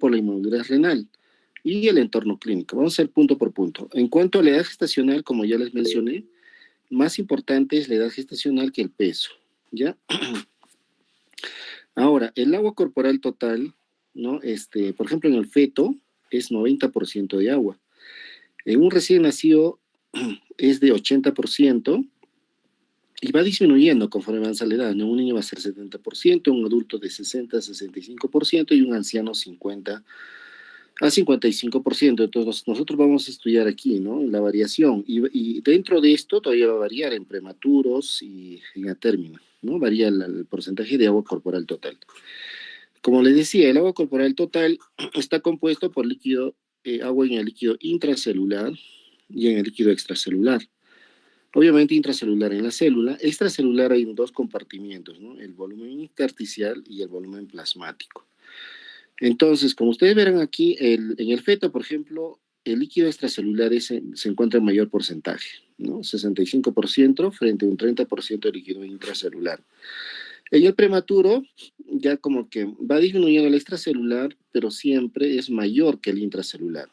por la inmadurez renal y el entorno clínico. Vamos a hacer punto por punto. En cuanto a la edad gestacional, como ya les mencioné, más importante es la edad gestacional que el peso, ¿ya? Ahora, el agua corporal total, ¿no? Por ejemplo, en el feto es 90% de agua. En un recién nacido es de 80% y va disminuyendo conforme avanza la edad, ¿no? Un niño va a ser 70%, un adulto de 60 a 65% y un anciano 50 a 55%. Entonces, nosotros vamos a estudiar aquí, ¿no? La variación. Y dentro de esto todavía va a variar en prematuros y a término, ¿no? Varía el porcentaje de agua corporal total. Como les decía, el agua corporal total está compuesto por líquido, agua en el líquido intracelular y en el líquido extracelular. Obviamente intracelular en la célula, extracelular hay dos compartimientos, ¿no? El volumen intersticial y el volumen plasmático. Entonces, como ustedes verán aquí, en el feto, por ejemplo, el líquido extracelular se encuentra en mayor porcentaje, ¿no? 65% frente a un 30% de líquido intracelular. En el prematuro, ya como que va disminuyendo el extracelular, pero siempre es mayor que el intracelular.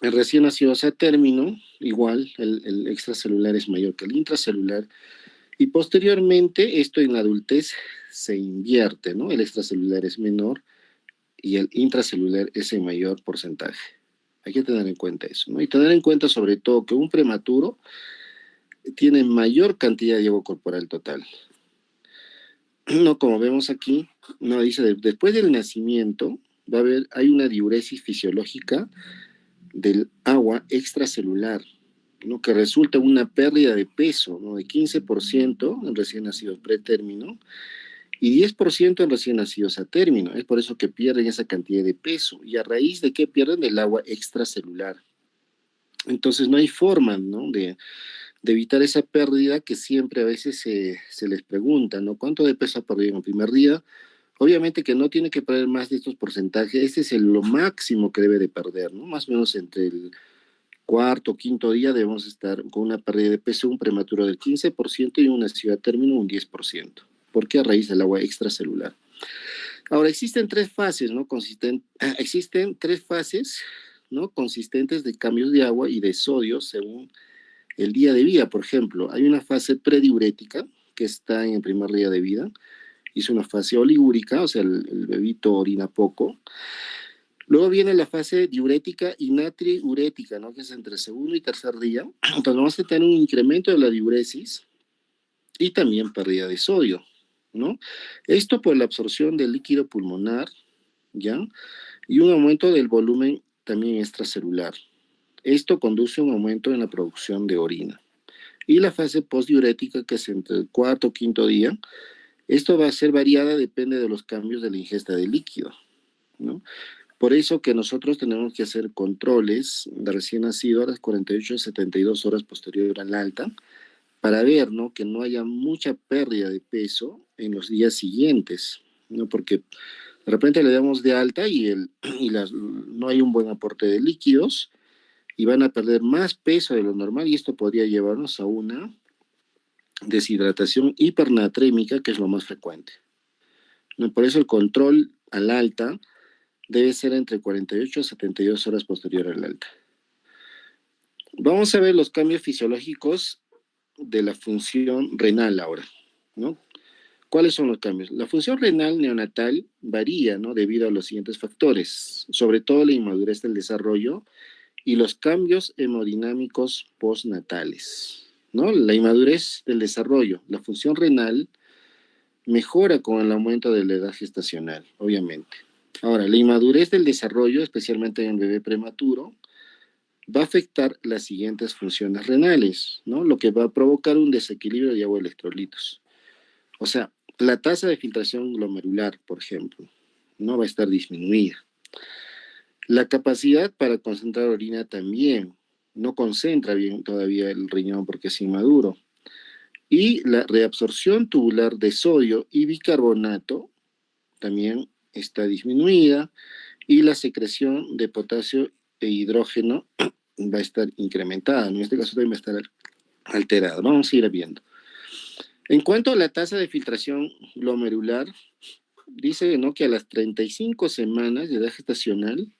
El recién nacidos a término, igual, el extracelular es mayor que el intracelular, y posteriormente, esto en la adultez se invierte, ¿no? El extracelular es menor y el intracelular es en mayor porcentaje. Hay que tener en cuenta eso, ¿no? Y tener en cuenta sobre todo que un prematuro tiene mayor cantidad de agua corporal total. No, como vemos aquí, no dice, después del nacimiento hay una diuresis fisiológica del agua extracelular, ¿no? Que resulta en una pérdida de peso, ¿no? De 15% en recién nacidos pretérmino y 10% en recién nacidos a término. Es por eso que pierden esa cantidad de peso. ¿Y a raíz de qué pierden? El agua extracelular. Entonces no hay forma, ¿no? de evitar esa pérdida que siempre a veces se les pregunta, ¿no? ¿Cuánto de peso ha perdido en el primer día? Obviamente que no tiene que perder más de estos porcentajes. Este es lo máximo que debe de perder, ¿no? Más o menos entre el cuarto o quinto día debemos estar con una pérdida de peso, un prematuro del 15% y una nacido a término un 10%. ¿Por qué? A raíz del agua extracelular. Ahora, existen tres fases, ¿no? Existen tres fases, ¿no? Consistentes de cambios de agua y de sodio según el día de vida. Por ejemplo, hay una fase prediurética que está en el primer día de vida, y es una fase oligúrica, o sea, el bebito orina poco. Luego viene la fase diurética y natriurética, ¿no? Que es entre segundo y tercer día. Entonces vamos a tener un incremento de la diuresis y también pérdida de sodio, ¿no? Esto por la absorción del líquido pulmonar, ¿ya? Y un aumento del volumen también extracelular. Esto conduce a un aumento en la producción de orina. Y la fase postdiurética, que es entre el cuarto o quinto día, esto va a ser variada, depende de los cambios de la ingesta de líquido, ¿no? Por eso que nosotros tenemos que hacer controles de recién nacido a las 48 a 72 horas posterior al alta para ver, ¿no? Que no haya mucha pérdida de peso en los días siguientes, ¿no? Porque de repente le damos de alta no hay un buen aporte de líquidos y van a perder más peso de lo normal y esto podría llevarnos a una deshidratación hipernatrémica, que es lo más frecuente, ¿no? Por eso el control al alta debe ser entre 48 a 72 horas posterior al alta. Vamos a ver los cambios fisiológicos de la función renal ahora, ¿no? ¿Cuáles son los cambios? La función renal neonatal varía, ¿no? Debido a los siguientes factores, sobre todo la inmadurez del desarrollo y los cambios hemodinámicos postnatales, ¿no? La inmadurez del desarrollo, la función renal mejora con el aumento de la edad gestacional, obviamente. Ahora, la inmadurez del desarrollo, especialmente en el bebé prematuro, va a afectar las siguientes funciones renales, ¿no? Lo que va a provocar un desequilibrio de agua electrolitos. O sea, la tasa de filtración glomerular, por ejemplo, no va a estar disminuida. La capacidad para concentrar orina también no concentra bien todavía el riñón porque es inmaduro. Y la reabsorción tubular de sodio y bicarbonato también está disminuida y la secreción de potasio e hidrógeno va a estar incrementada. En este caso también va a estar alterada. Vamos a ir viendo. En cuanto a la tasa de filtración glomerular, dice, ¿no?, que a las 35 semanas de edad gestacional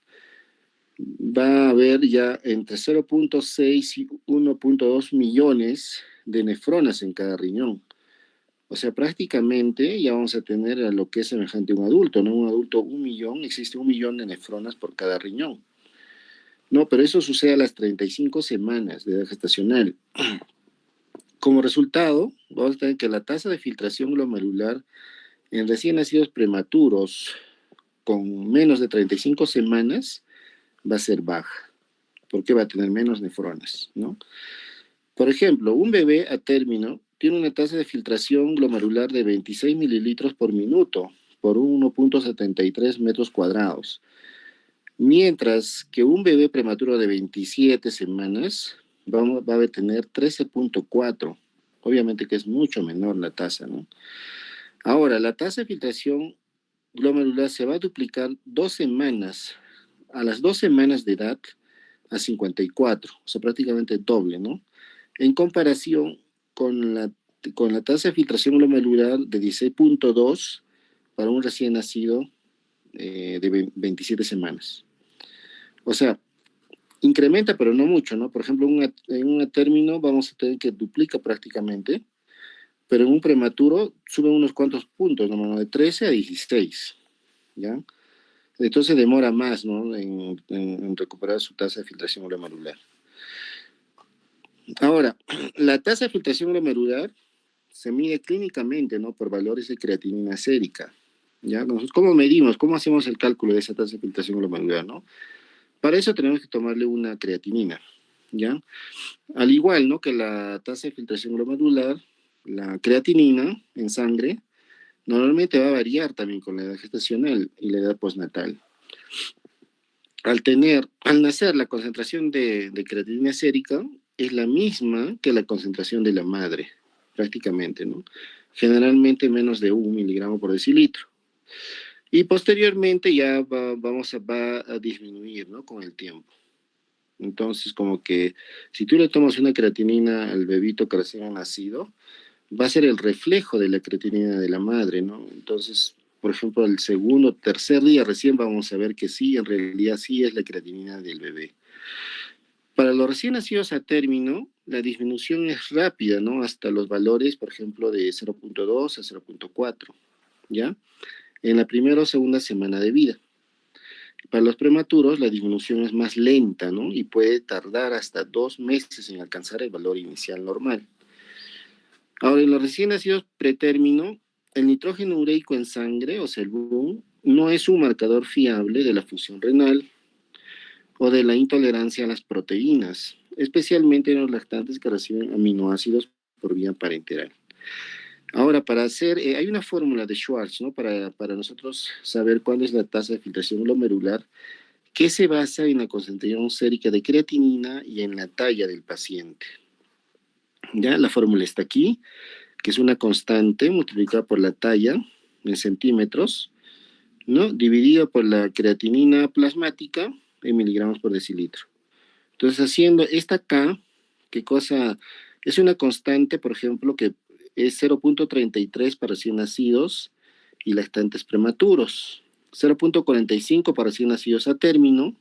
va a haber ya entre 0,6 y 1,2 millones de nefronas en cada riñón. O sea, prácticamente ya vamos a tener a lo que es semejante a un adulto, ¿no? Un adulto, 1 millón, existe 1 millón de nefronas por cada riñón. No, pero eso sucede a las 35 semanas de edad gestacional. Como resultado, vamos a tener que la tasa de filtración glomerular en recién nacidos prematuros con menos de 35 semanas va a ser baja, porque va a tener menos nefronas, ¿no? Por ejemplo, un bebé a término tiene una tasa de filtración glomerular de 26 mililitros por minuto por 1,73 metros cuadrados, mientras que un bebé prematuro de 27 semanas va a tener 13,4. Obviamente que es mucho menor la tasa, ¿no? Ahora, la tasa de filtración glomerular se va a duplicar 2 semanas, a las 2 semanas de edad, a 54, o sea, prácticamente doble, ¿no? En comparación con la tasa de filtración glomerular de 16,2 para un recién nacido de 27 semanas. O sea, incrementa, pero no mucho, ¿no? Por ejemplo, en un término vamos a tener que duplica prácticamente, pero en un prematuro sube unos cuantos puntos, ¿no? De 13 a 16, ¿ya? Entonces demora más, ¿no?, en recuperar su tasa de filtración glomerular. Ahora, la tasa de filtración glomerular se mide clínicamente, ¿no?, por valores de creatinina sérica, ¿ya? ¿Cómo medimos? ¿Cómo hacemos el cálculo de esa tasa de filtración glomerular, no? Para eso tenemos que tomarle una creatinina, ¿ya? Al igual, ¿no?, que la tasa de filtración glomerular, la creatinina en sangre normalmente va a variar también con la edad gestacional y la edad postnatal. Al nacer, la concentración de creatinina sérica es la misma que la concentración de la madre, prácticamente, ¿no? Generalmente menos de 1 miligramo por decilitro. Y posteriormente ya va a disminuir, ¿no?, con el tiempo. Entonces, como que si tú le tomas una creatinina al bebito que recién ha nacido, va a ser el reflejo de la creatinina de la madre, ¿no? Entonces, por ejemplo, el segundo, tercer día recién vamos a ver que sí, en realidad sí es la creatinina del bebé. Para los recién nacidos a término, la disminución es rápida, ¿no? Hasta los valores, por ejemplo, de 0,2 a 0,4, ¿ya? En la primera o segunda semana de vida. Para los prematuros, la disminución es más lenta, ¿no? Y puede tardar hasta 2 meses en alcanzar el valor inicial normal. Ahora, en los recién nacidos pretérmino, el nitrógeno ureico en sangre, o sea, el BUN, no es un marcador fiable de la función renal o de la intolerancia a las proteínas, especialmente en los lactantes que reciben aminoácidos por vía parenteral. Ahora, hay una fórmula de Schwartz, ¿no?, para nosotros saber cuál es la tasa de filtración glomerular, que se basa en la concentración sérica de creatinina y en la talla del paciente. Ya, la fórmula está aquí, que es una constante multiplicada por la talla en centímetros, ¿no?, dividido por la creatinina plasmática en miligramos por decilitro. Entonces, haciendo esta K, ¿qué cosa? Es una constante, por ejemplo, que es 0,33 para recién nacidos y lactantes prematuros, 0,45 para recién nacidos a término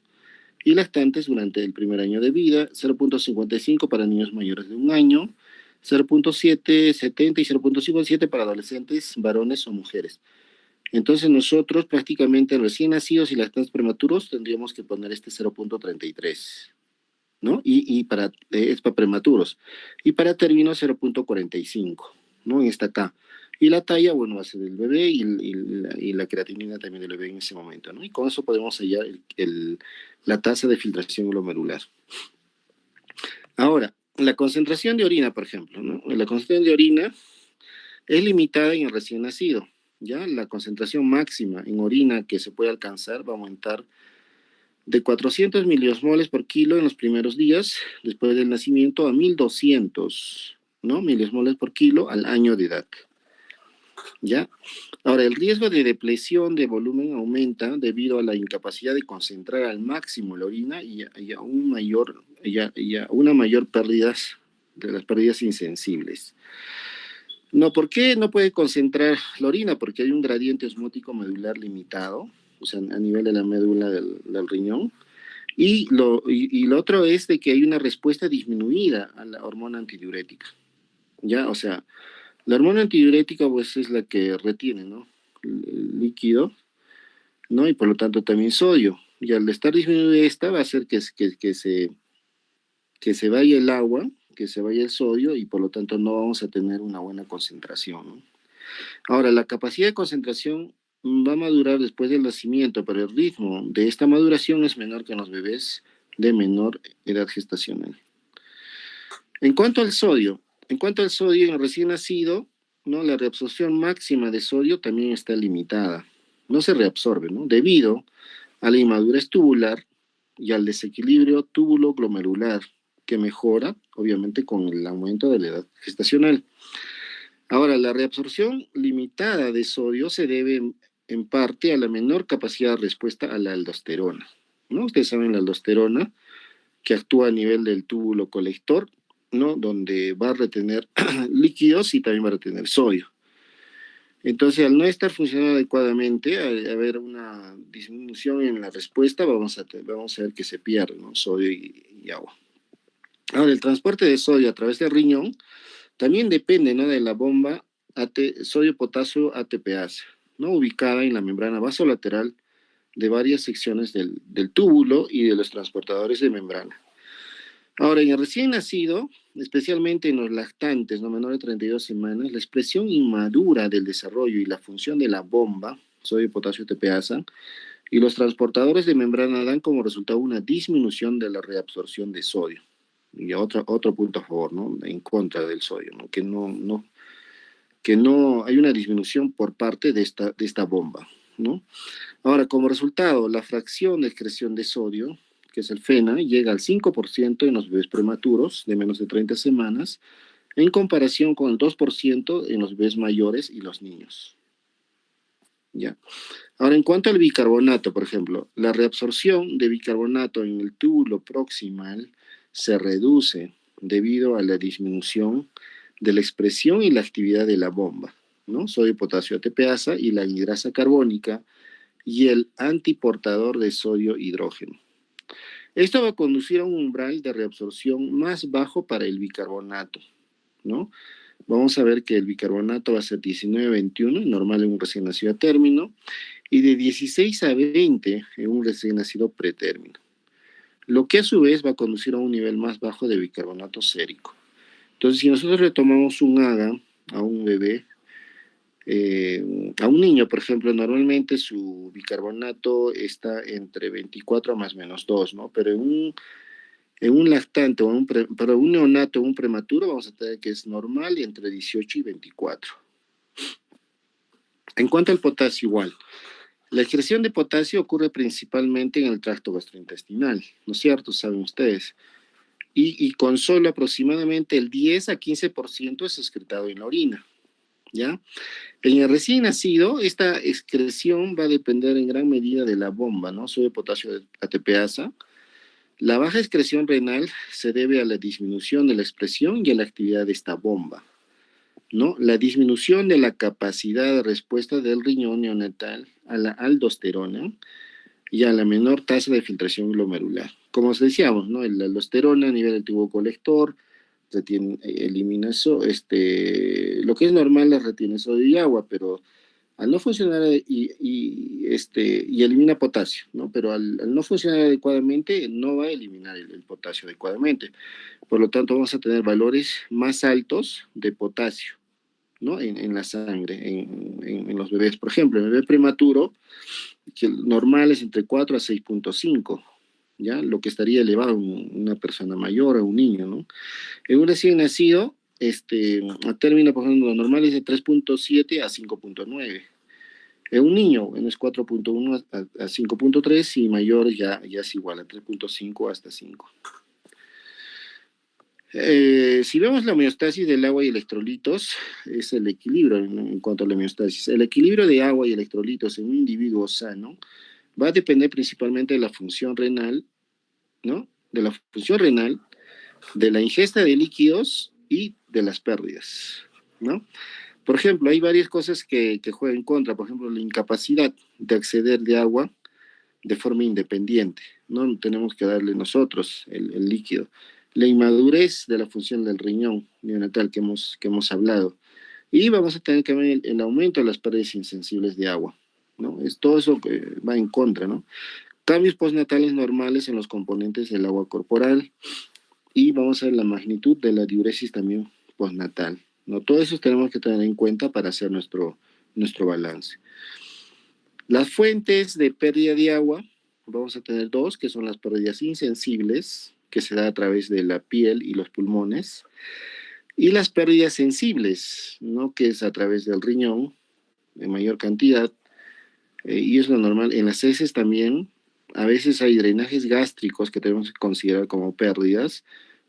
y lactantes durante el primer año de vida, 0,55 para niños mayores de 1 año, 0,770 y 0,57 para adolescentes, varones o mujeres. Entonces nosotros prácticamente recién nacidos y lactantes prematuros tendríamos que poner este 0,33, ¿no? Es para prematuros. Y para término 0,45, ¿no? En esta acá. Y la talla, bueno, va a ser del bebé y la creatinina también del bebé en ese momento, ¿no? Y con eso podemos hallar la tasa de filtración glomerular. Ahora, la concentración de orina, por ejemplo, ¿no? La concentración de orina es limitada en el recién nacido, ¿ya? La concentración máxima en orina que se puede alcanzar va a aumentar de 400 miliosmoles por kilo en los primeros días después del nacimiento a 1.200, ¿no?, miliosmoles por kilo al año de edad, ¿ya? Ahora, el riesgo de depresión de volumen aumenta debido a la incapacidad de concentrar al máximo la orina y a una mayor pérdida de las pérdidas insensibles. No, ¿por qué no puede concentrar la orina? Porque hay un gradiente osmótico medular limitado, o sea, a nivel de la médula del riñón. Y lo otro es de que hay una respuesta disminuida a la hormona antidiurética, ¿ya? O sea, la hormona antidiurética pues es la que retiene, ¿no? El líquido, ¿no? Y por lo tanto también sodio. Y al estar disminuida esta va a hacer que se vaya el agua, que se vaya el sodio y por lo tanto no vamos a tener una buena concentración, ¿no? Ahora, la capacidad de concentración va a madurar después del nacimiento, pero el ritmo de esta maduración es menor que en los bebés de menor edad gestacional. En cuanto al sodio, en el recién nacido, ¿no? La reabsorción máxima de sodio también está limitada. No se reabsorbe, ¿no? Debido a la inmadurez tubular y al desequilibrio túbulo-glomerular, que mejora, obviamente, con el aumento de la edad gestacional. Ahora, la reabsorción limitada de sodio se debe en parte a la menor capacidad de respuesta a la aldosterona, ¿no? Ustedes saben la aldosterona que actúa a nivel del túbulo colector, ¿no? Donde va a retener líquidos y también va a retener sodio. Entonces, al no estar funcionando adecuadamente, al haber una disminución en la respuesta, vamos a ver que se pierde, ¿no? Sodio y agua. Ahora, el transporte de sodio a través del riñón también depende, ¿no? De la bomba sodio-potasio ATPase, ¿no? Ubicada en la membrana vasolateral de varias secciones del túbulo y de los transportadores de membrana. Ahora, en el recién nacido, especialmente en los lactantes, no menores de 32 semanas, la expresión inmadura del desarrollo y la función de la bomba, sodio-potasio ATPasa, y los transportadores de membrana dan como resultado una disminución de la reabsorción de sodio. Y otro punto a favor, ¿no? En contra del sodio, ¿no? Que no hay una disminución por parte de esta bomba, ¿no? Ahora, como resultado, la fracción de excreción de sodio, que es el FENA, llega al 5% en los bebés prematuros de menos de 30 semanas, en comparación con el 2% en los bebés mayores y los niños. ¿Ya? Ahora, en cuanto al bicarbonato, por ejemplo, la reabsorción de bicarbonato en el túbulo proximal se reduce debido a la disminución de la expresión y la actividad de la bomba, ¿no? Sodio, potasio, ATPasa y la anhidrasa carbónica y el antiportador de sodio hidrógeno. Esto va a conducir a un umbral de reabsorción más bajo para el bicarbonato, ¿no? Vamos a ver que el bicarbonato va a ser 19-21, normal en un recién nacido a término, y de 16 a 20 en un recién nacido pretérmino, lo que a su vez va a conducir a un nivel más bajo de bicarbonato sérico. Entonces, si nosotros retomamos un AGA a un bebé, a un niño, por ejemplo, normalmente su bicarbonato está entre 24 más menos 2, ¿no? Pero en un lactante, para un neonato o un prematuro, vamos a tener que es normal y entre 18 y 24. En cuanto al potasio, igual. La excreción de potasio ocurre principalmente en el tracto gastrointestinal, ¿no es cierto? Saben ustedes. Y con solo aproximadamente el 10 a 15% es excretado en la orina, ¿ya? En el recién nacido, esta excreción va a depender en gran medida de la bomba, ¿no? Sodio potasio ATPasa. La baja excreción renal se debe a la disminución de la expresión y a la actividad de esta bomba, ¿no? La disminución de la capacidad de respuesta del riñón neonatal a la aldosterona y a la menor tasa de filtración glomerular. Como os decíamos, ¿no? La aldosterona a nivel del tubo colector elimina eso, lo que es normal la retiene sodio y agua, pero al no funcionar y elimina potasio, ¿no? Pero al no funcionar adecuadamente no va a eliminar el potasio adecuadamente. Por lo tanto, vamos a tener valores más altos de potasio, ¿no? En la sangre, en los bebés. Por ejemplo, el bebé prematuro, que el normal es entre 4 a 6,5, ¿ya? Lo que estaría elevado en una persona mayor o un niño, ¿no? En un recién nacido, a término, por ejemplo, lo normal es de 3,7 a 5,9. En un niño, es 4,1 a 5,3 y mayor ya es igual, a 3,5 hasta 5. Si vemos la homeostasis del agua y electrolitos, es el equilibrio en cuanto a la homeostasis. El equilibrio de agua y electrolitos en un individuo sano va a depender principalmente de la función renal, ¿no? De la función renal, de la ingesta de líquidos y de las pérdidas, ¿no? Por ejemplo, hay varias cosas que juegan en contra. Por ejemplo, la incapacidad de acceder de agua de forma independiente. No tenemos que darle nosotros el líquido. La inmadurez de la función del riñón neonatal que hemos hablado. Y vamos a tener que ver el aumento de las pérdidas insensibles de agua, ¿no? Es todo eso que va en contra, ¿no? Cambios postnatales normales en los componentes del agua corporal y vamos a ver la magnitud de la diuresis también postnatal, ¿no? Todo eso tenemos que tener en cuenta para hacer nuestro balance. Las fuentes de pérdida de agua, vamos a tener dos, que son las pérdidas insensibles, que se da a través de la piel y los pulmones, y las pérdidas sensibles, ¿no? Que es a través del riñón, en mayor cantidad, y es lo normal. En las heces también, a veces hay drenajes gástricos que tenemos que considerar como pérdidas,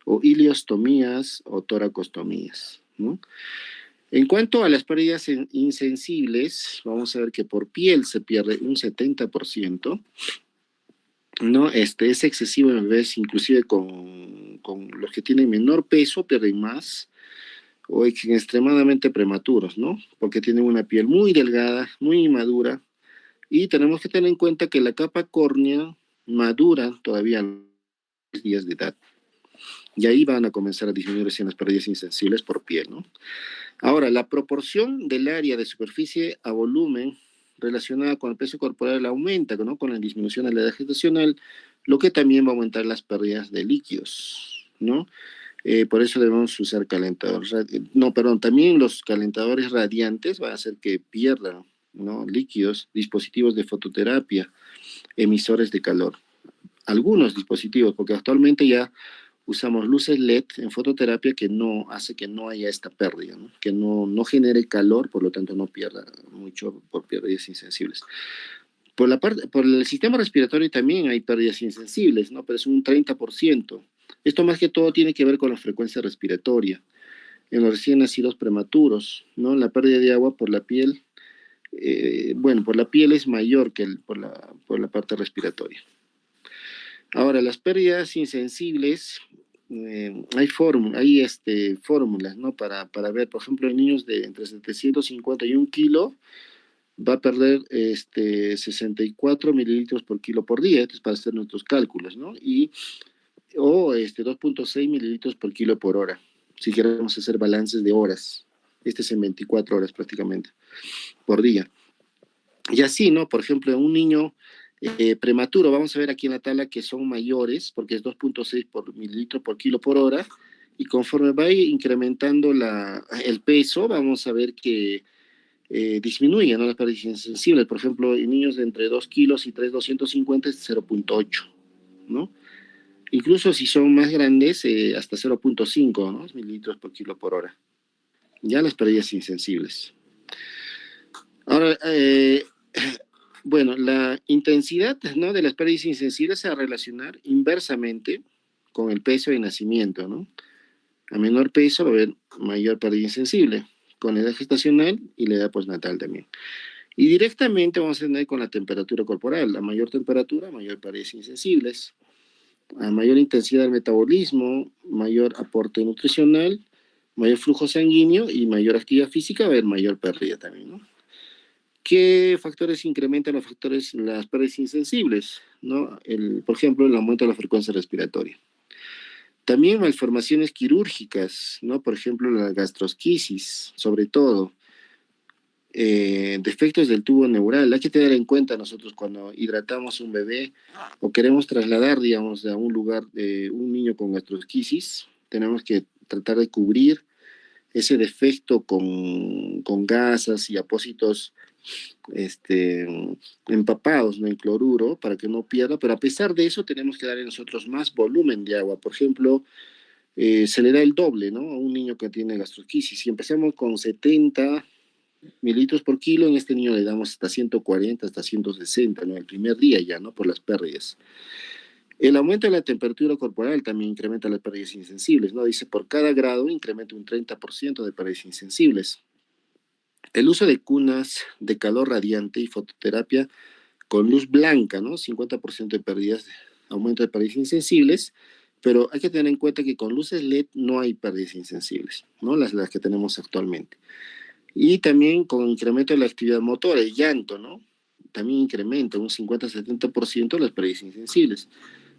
o ileostomías o toracostomías, ¿no? En cuanto a las pérdidas insensibles, vamos a ver que por piel se pierde un 70%, ¿no? Es excesivo en bebés, inclusive con los que tienen menor peso, pierden más, o extremadamente prematuros, ¿no? Porque tienen una piel muy delgada, muy inmadura, y tenemos que tener en cuenta que la capa córnea madura todavía a los 10 días de edad, y ahí van a comenzar a disminuir recién las pérdidas insensibles por piel, ¿no? Ahora, la proporción del área de superficie a volumen relacionada con el peso corporal aumenta, ¿no? Con la disminución de la edad gestacional, lo que también va a aumentar las pérdidas de líquidos, ¿no? Por eso debemos usar calentadores. No, perdón, también los calentadores radiantes van a hacer que pierdan, ¿no? Líquidos, dispositivos de fototerapia, emisores de calor. Algunos dispositivos, porque actualmente ya usamos luces LED en fototerapia que no hace que no haya esta pérdida, ¿no? Que no genere calor, por lo tanto no pierda mucho por pérdidas insensibles. Por el sistema respiratorio también hay pérdidas insensibles, ¿no? Pero es un 30%. Esto más que todo tiene que ver con la frecuencia respiratoria. En los recién nacidos prematuros, ¿no? La pérdida de agua por la piel, bueno, por la piel es mayor que por la parte respiratoria. Ahora, las pérdidas insensibles, hay fórmulas, ¿no? Para ver, por ejemplo, en niños de entre 750 y 1 kilo, va a perder 64 mililitros por kilo por día, esto es para hacer nuestros cálculos, ¿no? O 2.6 mililitros por kilo por hora, si queremos hacer balances de horas. Este es en 24 horas prácticamente, por día. Y así, ¿no? Por ejemplo, en un niño prematuro, vamos a ver aquí en la tabla que son mayores, porque es 2.6 por mililitro por kilo por hora, y conforme va incrementando el peso, vamos a ver que disminuye, ¿no? Las pérdidas insensibles. Por ejemplo, en niños de entre 2 kilos y 3,250 es 0.8, ¿no? Incluso si son más grandes, hasta 0.5, ¿no? Mililitros por kilo por hora. Ya las pérdidas insensibles. Ahora, bueno, la intensidad, ¿no? De las pérdidas insensibles se va a relacionar inversamente con el peso de nacimiento, ¿no? A menor peso va a haber mayor pérdida insensible, con la edad gestacional y la edad postnatal también. Y directamente vamos a tener con la temperatura corporal. A mayor temperatura, mayor pérdidas insensibles. A mayor intensidad del metabolismo, mayor aporte nutricional, mayor flujo sanguíneo y mayor actividad física, va a haber mayor pérdida también, ¿no? ¿Qué factores incrementan las pérdidas insensibles? ¿No? Por ejemplo, el aumento de la frecuencia respiratoria. También malformaciones quirúrgicas, ¿no? Por ejemplo, la gastrosquisis, sobre todo. Defectos del tubo neural. Hay que tener en cuenta nosotros cuando hidratamos un bebé o queremos trasladar, digamos, a un lugar un niño con gastrosquisis, tenemos que tratar de cubrir ese defecto con gasas y apósitos este, empapados, ¿no? En cloruro para que no pierda, pero a pesar de eso tenemos que darle nosotros más volumen de agua. Por ejemplo, se le da el doble, ¿no? A un niño que tiene gastrosquisis. Si empezamos con 70 mililitros por kilo, en este niño le damos hasta 140, hasta 160, ¿no? El primer día ya, ¿no? Por las pérdidas. El aumento de la temperatura corporal también incrementa las pérdidas insensibles, ¿no? Dice, por cada grado incrementa un 30% de pérdidas insensibles. El uso de cunas de calor radiante y fototerapia con luz blanca, ¿no? 50% de pérdidas, aumento de pérdidas insensibles, pero hay que tener en cuenta que con luces LED no hay pérdidas insensibles, ¿no? Las que tenemos actualmente. Y también con incremento de la actividad motora, el llanto, ¿no? También incrementa un 50-70% las pérdidas insensibles.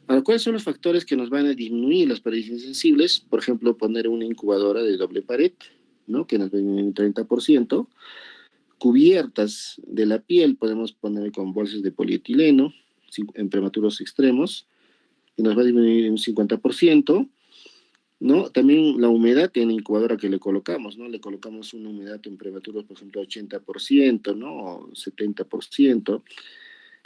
Ahora, ¿cuáles son los factores que nos van a disminuir las pérdidas insensibles? Por ejemplo, poner una incubadora de doble pared, ¿no? Que nos va a disminuir un 30%. Cubiertas de la piel podemos poner con bolsas de polietileno en prematuros extremos, que nos va a disminuir un 50%. ¿No? También la humedad en la incubadora que le colocamos, ¿no? Le colocamos una humedad en prematuros, por ejemplo, 80%, ¿no? O 70%.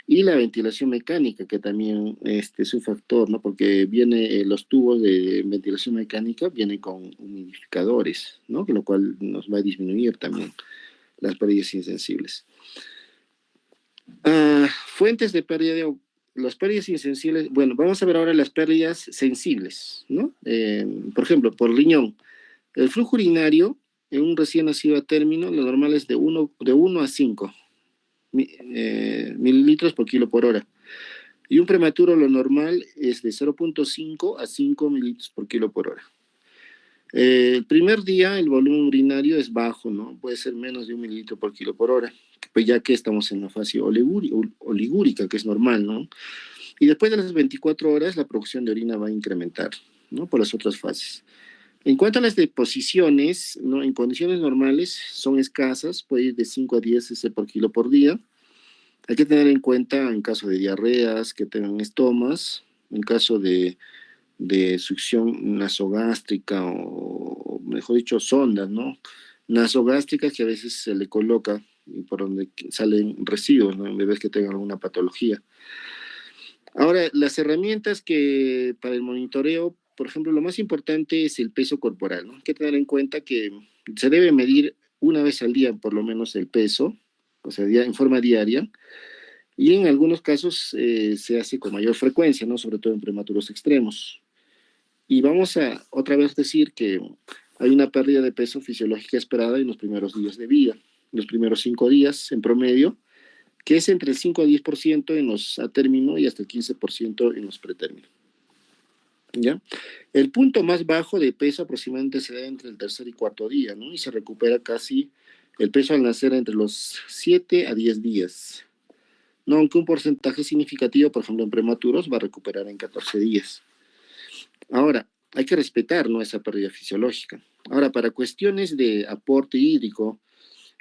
Y la ventilación mecánica, que también es un factor, ¿no? Porque viene, los tubos de ventilación mecánica vienen con humidificadores, ¿no? Con lo cual nos va a disminuir también las pérdidas insensibles. Fuentes de pérdida de las pérdidas insensibles. Bueno, vamos a ver ahora las pérdidas sensibles, ¿no? Por ejemplo, por riñón. El flujo urinario en un recién nacido a término, lo normal es de 1 a 5 mililitros por kilo por hora. Y un prematuro, lo normal es de 0,5 a 5 mililitros por kilo por hora. El primer día el volumen urinario es bajo, ¿no? Puede ser menos de 1 mililitro por kilo por hora, pues ya que estamos en la fase oligúrica, que es normal, ¿no? Y después de las 24 horas la producción de orina va a incrementar, ¿no? Por las otras fases. En cuanto a las deposiciones, ¿no? En condiciones normales son escasas, puede ir de 5 a 10 cc por kilo por día. Hay que tener en cuenta en caso de diarreas, que tengan estomas, en caso de succión nasogástrica o mejor dicho, sondas, ¿no? Nasogástricas que a veces se le coloca y por donde salen residuos, ¿no? En bebés que tengan alguna patología. Ahora, las herramientas que para el monitoreo, por ejemplo, lo más importante es el peso corporal, ¿no? Hay que tener en cuenta que se debe medir una vez al día por lo menos el peso, o sea, en forma diaria, y en algunos casos se hace con mayor frecuencia, ¿no? Sobre todo en prematuros extremos. Y vamos a otra vez decir que hay una pérdida de peso fisiológica esperada en los primeros días de vida, los primeros 5 días en promedio, que es entre el 5 a 10% en los a término y hasta el 15% en los pretérmino. ¿Ya? El punto más bajo de peso aproximadamente se da entre el tercer y cuarto día, ¿no? Y se recupera casi el peso al nacer entre los 7 a 10 días. No, aunque un porcentaje significativo, por ejemplo, en prematuros, va a recuperar en 14 días. Ahora, hay que respetar, ¿no? Esa pérdida fisiológica. Ahora, para cuestiones de aporte hídrico,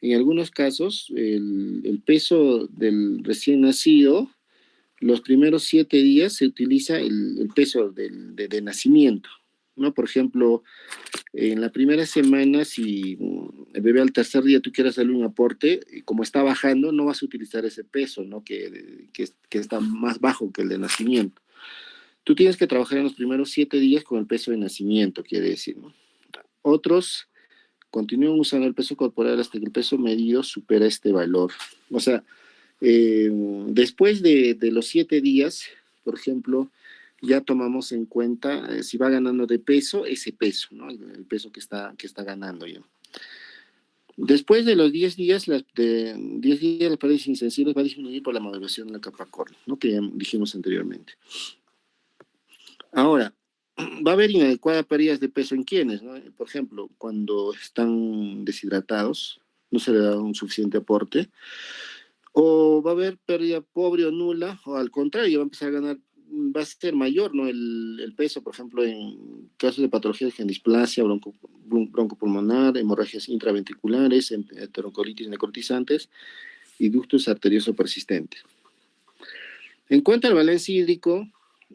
en algunos casos, el peso del recién nacido, los primeros 7 días se utiliza el peso de nacimiento, ¿no? Por ejemplo, en la primera semana, si el bebé al tercer día tú quieres darle un aporte, como está bajando, no vas a utilizar ese peso, ¿no? Que está más bajo que el de nacimiento. Tú tienes que trabajar en los primeros 7 días con el peso de nacimiento, quiere decir, ¿no? Otros continúan usando el peso corporal hasta que el peso medido supera este valor. O sea, después de los 7 días, por ejemplo, ya tomamos en cuenta si va ganando de peso, ese peso, ¿no? El peso que está ganando ya. Después de los 10 días, las pérdidas insensibles va a disminuir por la maduración de la capa córnea, ¿no? Que ya dijimos anteriormente. Ahora, va a haber inadecuadas pérdidas de peso en quienes, ¿no? Por ejemplo, cuando están deshidratados, no se le da un suficiente aporte, o va a haber pérdida pobre o nula, o al contrario, va a empezar a ganar, va a ser mayor, ¿no? El peso, por ejemplo, en casos de patologías de displasia, broncopulmonar, hemorragias intraventriculares, enterocolitis necrotizantes y ductus arterioso persistentes. En cuanto al balance hídrico,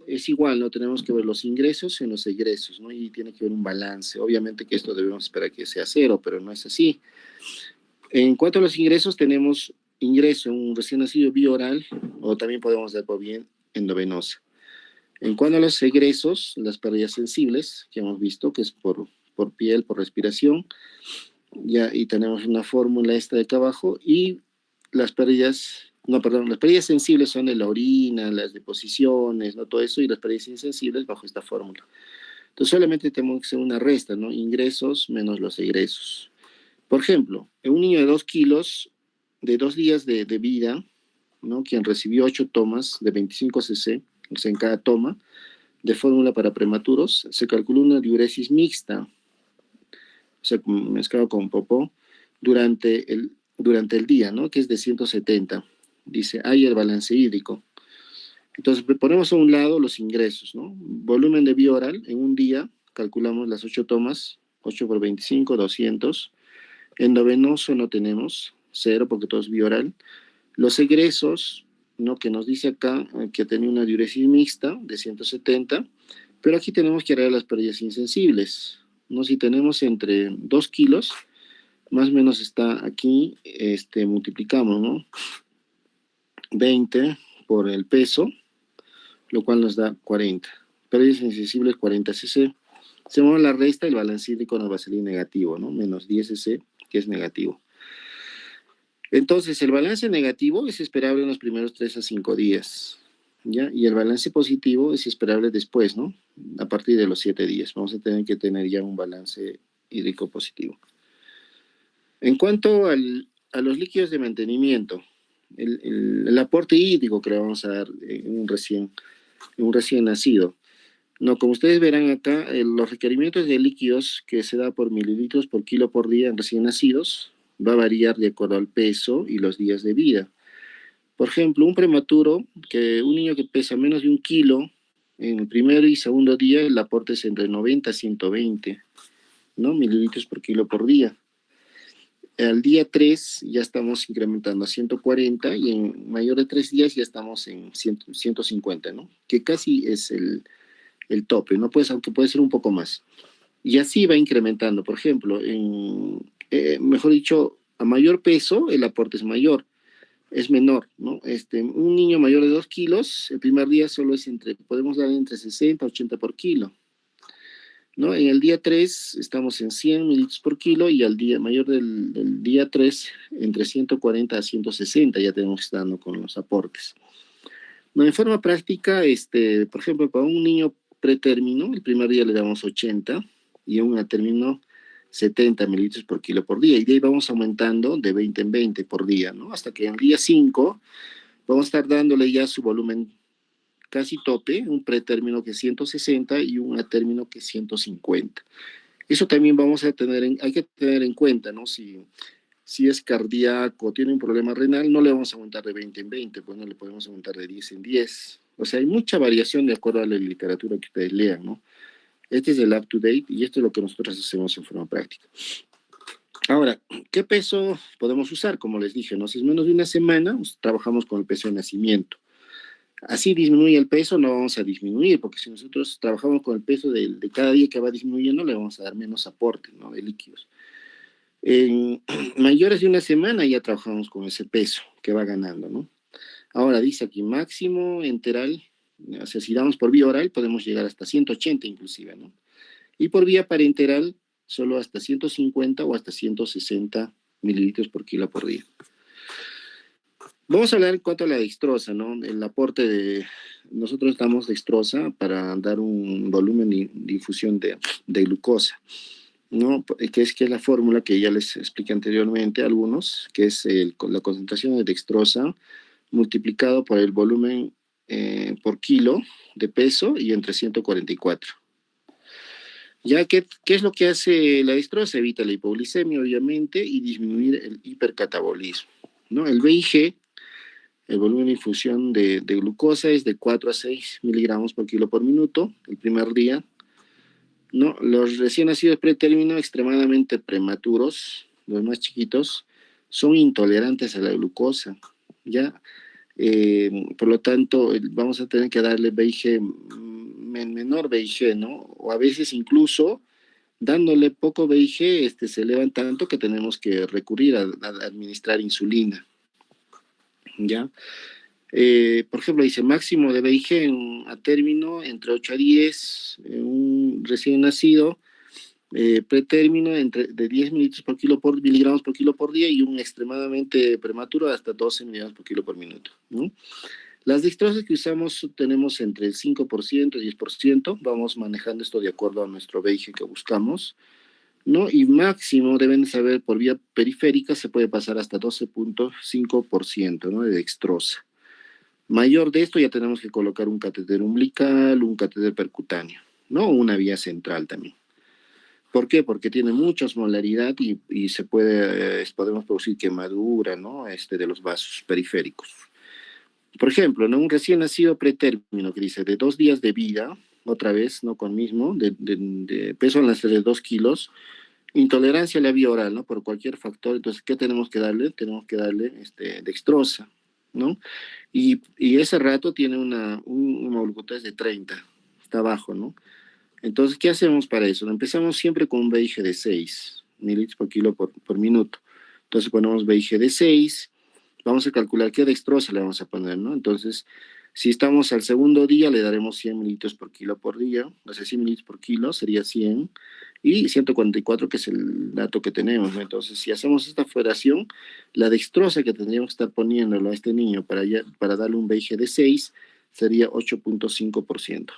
es igual, ¿no? Tenemos que ver los ingresos en los egresos, ¿no? Y tiene que haber un balance. Obviamente que esto debemos esperar que sea cero, pero no es así. En cuanto a los ingresos, tenemos ingreso en un recién nacido bioral o también podemos dar por bien endovenosa. En cuanto a los egresos, las pérdidas sensibles, que hemos visto, que es por piel, por respiración, ya, y tenemos una fórmula esta de acá abajo, y las pérdidas, no, perdón, las pérdidas sensibles son de la orina, las deposiciones, ¿no? Todo eso, y las pérdidas insensibles bajo esta fórmula. Entonces solamente tenemos que hacer una resta, ¿no? Ingresos menos los egresos. Por ejemplo, en un niño de 2 kilos, de 2 días de vida, ¿no? Quien recibió 8 tomas de 25 cc, o sea, en cada toma, de fórmula para prematuros, se calculó una diuresis mixta, o sea, mezclado con popó, durante el día, ¿no? Que es de 170. Dice, hay el balance hídrico. Entonces, ponemos a un lado los ingresos, ¿no? Volumen de vía oral en un día, calculamos las 8 tomas, 8 por 25, 200. Endovenoso no tenemos, cero porque todo es vía oral. Los egresos, ¿no? Que nos dice acá que tenía una diuresis mixta de 170, pero aquí tenemos que agregar las pérdidas insensibles, ¿no? Si tenemos entre 2 kilos, más o menos está aquí, multiplicamos, ¿no? 20 por el peso, lo cual nos da 40. Pérdidas insensibles 40 cc. Se mueve la resta, el balance hídrico nos va a salir negativo, ¿no? Menos 10 cc, que es negativo. Entonces, el balance negativo es esperable en los primeros 3 a 5 días, ¿ya? Y el balance positivo es esperable después, ¿no? A partir de los 7 días. Vamos a tener que tener ya un balance hídrico positivo. En cuanto a los líquidos de mantenimiento, el aporte hídrico que le vamos a dar en un recién nacido. No, como ustedes verán acá, los requerimientos de líquidos que se da por mililitros por kilo por día en recién nacidos va a variar de acuerdo al peso y los días de vida. Por ejemplo, un prematuro, un niño que pesa menos de 1 kilo, en el primer y segundo día el aporte es entre 90 a 120, ¿no? Mililitros por kilo por día. Al día 3 ya estamos incrementando a 140 y en mayor de 3 días ya estamos en 150, ¿no? Que casi es el tope, ¿no? Pues, aunque puede ser un poco más. Y así va incrementando. Por ejemplo, mejor dicho, a mayor peso, el aporte es menor, ¿no? Un niño mayor de 2 kilos, el primer día solo es podemos dar entre 60 a 80 por kilo, ¿no? En el día 3 estamos en 100 mililitros por kilo y al día mayor del día 3, entre 140 a 160 ya tenemos que estar dando con los aportes. No, en forma práctica, por ejemplo, para un niño pretérmino, el primer día le damos 80 y a un término 70 mililitros por kilo por día. Y de ahí vamos aumentando de 20 en 20 por día, ¿no? Hasta que en el día 5 vamos a estar dándole ya su volumen casi tope, un pretérmino que es 160 y un término que es 150. Eso también hay que tener en cuenta, ¿no? Si es cardíaco, tiene un problema renal, no le vamos a aumentar de 20 en 20, pues no le podemos aumentar de 10 en 10. O sea, hay mucha variación de acuerdo a la literatura que ustedes lean, ¿no? Este es el up to date y esto es lo que nosotros hacemos en forma práctica. Ahora, ¿qué peso podemos usar? Como les dije, ¿no? Si es menos de una semana, trabajamos con el peso de nacimiento. Así disminuye el peso, no vamos a disminuir, porque si nosotros trabajamos con el peso de cada día que va disminuyendo, le vamos a dar menos aporte, ¿no? De líquidos. En mayores de una semana ya trabajamos con ese peso que va ganando, ¿no? Ahora dice aquí máximo enteral, o sea, si damos por vía oral podemos llegar hasta 180 inclusive, ¿no? Y por vía parenteral solo hasta 150 o hasta 160 mililitros por kilo por día. Vamos a hablar en cuanto a la dextrosa, ¿no? El aporte nosotros damos dextrosa para dar un volumen de infusión de glucosa, ¿no? Que es la fórmula que ya les expliqué anteriormente a algunos, que es la concentración de dextrosa multiplicado por el volumen por kilo de peso y entre 144. Ya, ¿qué es lo que hace la dextrosa? Evita la hipoglicemia, obviamente, y disminuir el hipercatabolismo, ¿no? El VIG, el volumen de infusión de glucosa, es de 4 a 6 miligramos por kilo por minuto el primer día, ¿no? Los recién nacidos pretérmino extremadamente prematuros, los más chiquitos, son intolerantes a la glucosa, ¿ya? Por lo tanto, vamos a tener que darle VIG, menor VIG, ¿no? O a veces incluso dándole poco VIG, se elevan tanto que tenemos que recurrir a administrar insulina, ¿ya? Por ejemplo, dice máximo de VIG a término entre 8 a 10, un recién nacido, pretérmino de 10 miligramos por kilo por día y un extremadamente prematuro hasta 12 miligramos por kilo por minuto, ¿no? Las dextrosas que usamos tenemos entre el 5% y 10%, vamos manejando esto de acuerdo a nuestro VIG que buscamos, ¿no? Y máximo deben saber por vía periférica se puede pasar hasta 12.5%, ¿no? De dextrosa. Mayor de esto ya tenemos que colocar un catéter umbilical, un catéter percutáneo, ¿no? Una vía central también. ¿Por qué? Porque tiene mucha osmolaridad y se puede, podemos producir quemadura, ¿no? De los vasos periféricos. Por ejemplo, ¿no? Un recién nacido pretérmino que dice de 2 días de vida, otra vez, ¿no? Con mismo, de peso al nacer de 2 kilos, intolerancia a la vía oral, ¿no? Por cualquier factor. Entonces, ¿qué tenemos que darle? Tenemos que darle dextrosa, ¿no? Y ese rato tiene una glucosa de 30, está bajo, ¿no? Entonces, ¿qué hacemos para eso? Empezamos siempre con un VIG de 6 mililitros por kilo por minuto. Entonces ponemos VIG de 6, vamos a calcular qué dextrosa le vamos a poner, ¿no? Entonces, si estamos al segundo día, le daremos 100 mililitros por kilo por día, o sea, 100 mililitros por kilo sería 100, y 144 que es el dato que tenemos, ¿no? Entonces, si hacemos esta federación, la dextrosa que tendríamos que estar poniéndolo a este niño para darle un VIG de 6 sería 8.5%.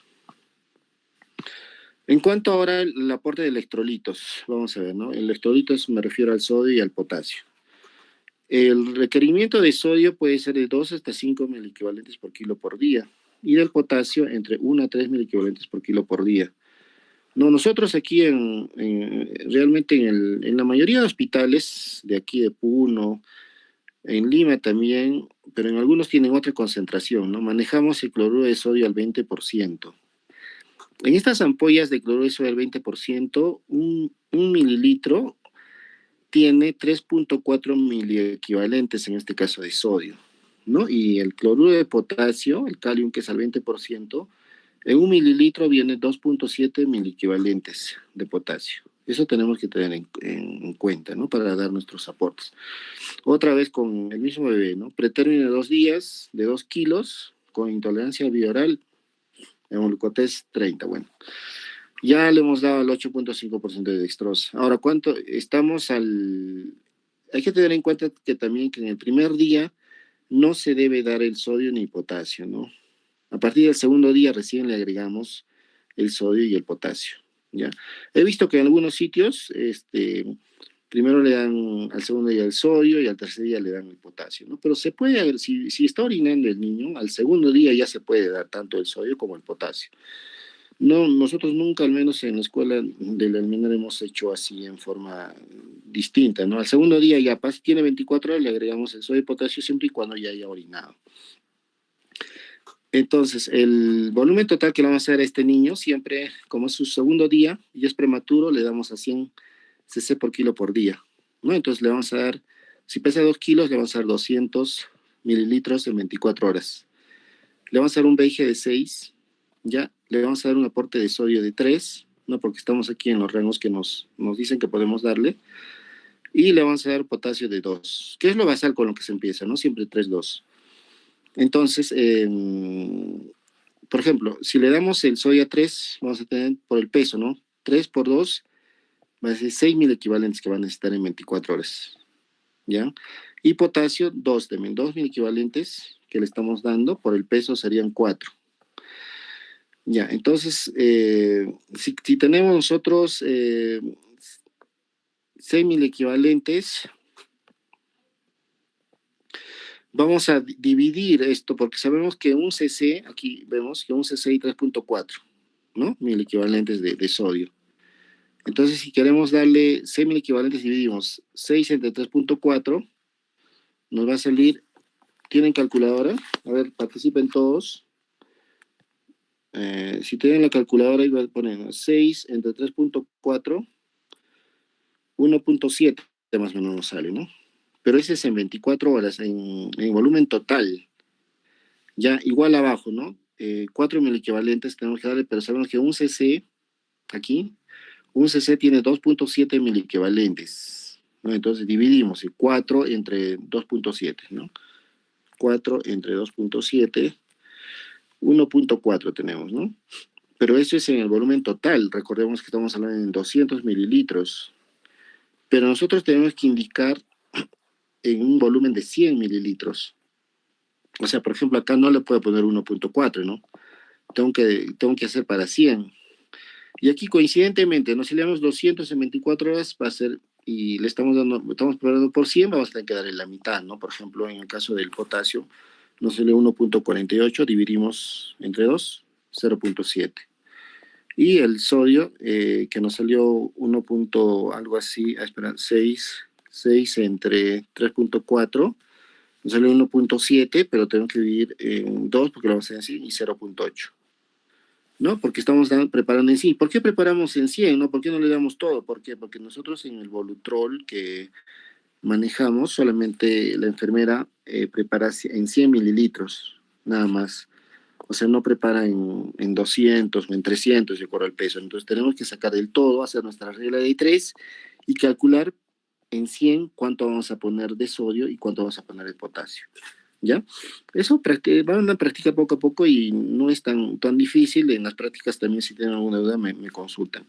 En cuanto ahora al aporte de electrolitos, vamos a ver, ¿no? Electrolitos me refiero al sodio y al potasio. El requerimiento de sodio puede ser de 2 hasta 5 miliequivalentes por kilo por día y del potasio entre 1 a 3 miliequivalentes por kilo por día. No, nosotros aquí realmente en la mayoría de hospitales de aquí de Puno, en Lima también, pero en algunos tienen otra concentración, ¿no? Manejamos el cloruro de sodio al 20%. En estas ampollas de cloruro de sodio al 20%, un mililitro tiene 3.4 miliequivalentes, en este caso de sodio, ¿no? Y el cloruro de potasio, el calium, que es al 20%, en un mililitro viene 2.7 miliequivalentes de potasio. Eso tenemos que tener en cuenta, ¿no? Para dar nuestros aportes. Otra vez con el mismo bebé, ¿no? Pretérmino de 2 días, de 2 kilos, con intolerancia bioral, en glucotés 30, bueno. Ya le hemos dado el 8.5% de dextrosa. Ahora, ¿cuánto estamos al...? Hay que tener en cuenta que también que en el primer día no se debe dar el sodio ni potasio, ¿no? A partir del segundo día recién le agregamos el sodio y el potasio, ¿ya? He visto que en algunos sitios, primero le dan al segundo día el sodio y al tercer día le dan el potasio, ¿no? Pero se puede, si está orinando el niño, al segundo día ya se puede dar tanto el sodio como el potasio. No, nosotros nunca, al menos en la escuela del Alminar, hemos hecho así en forma distinta, ¿no? Al segundo día ya tiene 24 horas, le agregamos el sodio y potasio siempre y cuando ya haya orinado. Entonces, el volumen total que le vamos a dar a este niño, siempre, como es su segundo día y es prematuro, le damos a 100 cc por kilo por día, ¿no? Entonces le vamos a dar, si pesa 2 kilos, le vamos a dar 200 mililitros en 24 horas. Le vamos a dar un VIG de 6, ¿ya? Le vamos a dar un aporte de sodio de 3, ¿no? Porque estamos aquí en los rangos que nos dicen que podemos darle. Y le vamos a dar potasio de 2, que es lo basal con lo que se empieza, ¿no? Siempre 3, 2. Entonces, por ejemplo, si le damos el sodio a 3, vamos a tener por el peso, ¿no? 3 por 2, va a ser 6.000 equivalentes que van a necesitar en 24 horas, ¿ya? Y potasio, 2 también, 2.000 equivalentes que le estamos dando, por el peso serían 4. Ya, entonces, si tenemos nosotros 6.000 equivalentes, vamos a dividir esto, porque sabemos que un cc, aquí vemos que un cc y 3.4, ¿no? 1.000 equivalentes de sodio. Entonces, si queremos darle 6.000 equivalentes, dividimos 6 entre 3.4, nos va a salir, ¿tienen calculadora? A ver, participen todos. Si tienen la calculadora, iba a poner 6 entre 3.4, 1.7 más o menos nos sale, ¿no? Pero ese es en 24 horas, en volumen total. Ya, igual abajo, ¿no? 4.000 equivalentes tenemos que darle, pero sabemos que un cc, aquí, un cc tiene 2.7 mil equivalentes, ¿no? Entonces dividimos el 4 entre 2.7, ¿no? 4 entre 2.7, 1.4 tenemos, ¿no? Pero eso es en el volumen total, recordemos que estamos hablando de 200 mililitros, pero nosotros tenemos que indicar en un volumen de 100 mililitros. O sea, por ejemplo, acá no le puedo poner 1.4, ¿no? Tengo que hacer para 100. Y aquí coincidentemente, ¿no? Si le damos 200 en 24 horas, va a ser, y le estamos preparando por 100, vamos a tener que darle la mitad, ¿no? Por ejemplo, en el caso del potasio, nos sale 1.48, dividimos entre 2, 0.7. Y el sodio, que nos salió 1 punto, algo así, espera, 6 entre 3.4, nos salió 1.7, pero tenemos que dividir en 2 porque lo vamos a hacer así, y 0.8. ¿No? Porque estamos preparando en sí. ¿Por qué preparamos en 100? ¿No? ¿Por qué no le damos todo? ¿Por qué? Porque nosotros en el Volutrol que manejamos, solamente la enfermera prepara en 100 mililitros, nada más. O sea, no prepara en 200 o en 300 de acuerdo al peso. Entonces tenemos que sacar del todo, hacer nuestra regla de 3 y calcular en 100 cuánto vamos a poner de sodio y cuánto vamos a poner de potasio. ¿Ya? Eso va a una práctica poco a poco y no es tan difícil. En las prácticas también, si tienen alguna duda, me consultan.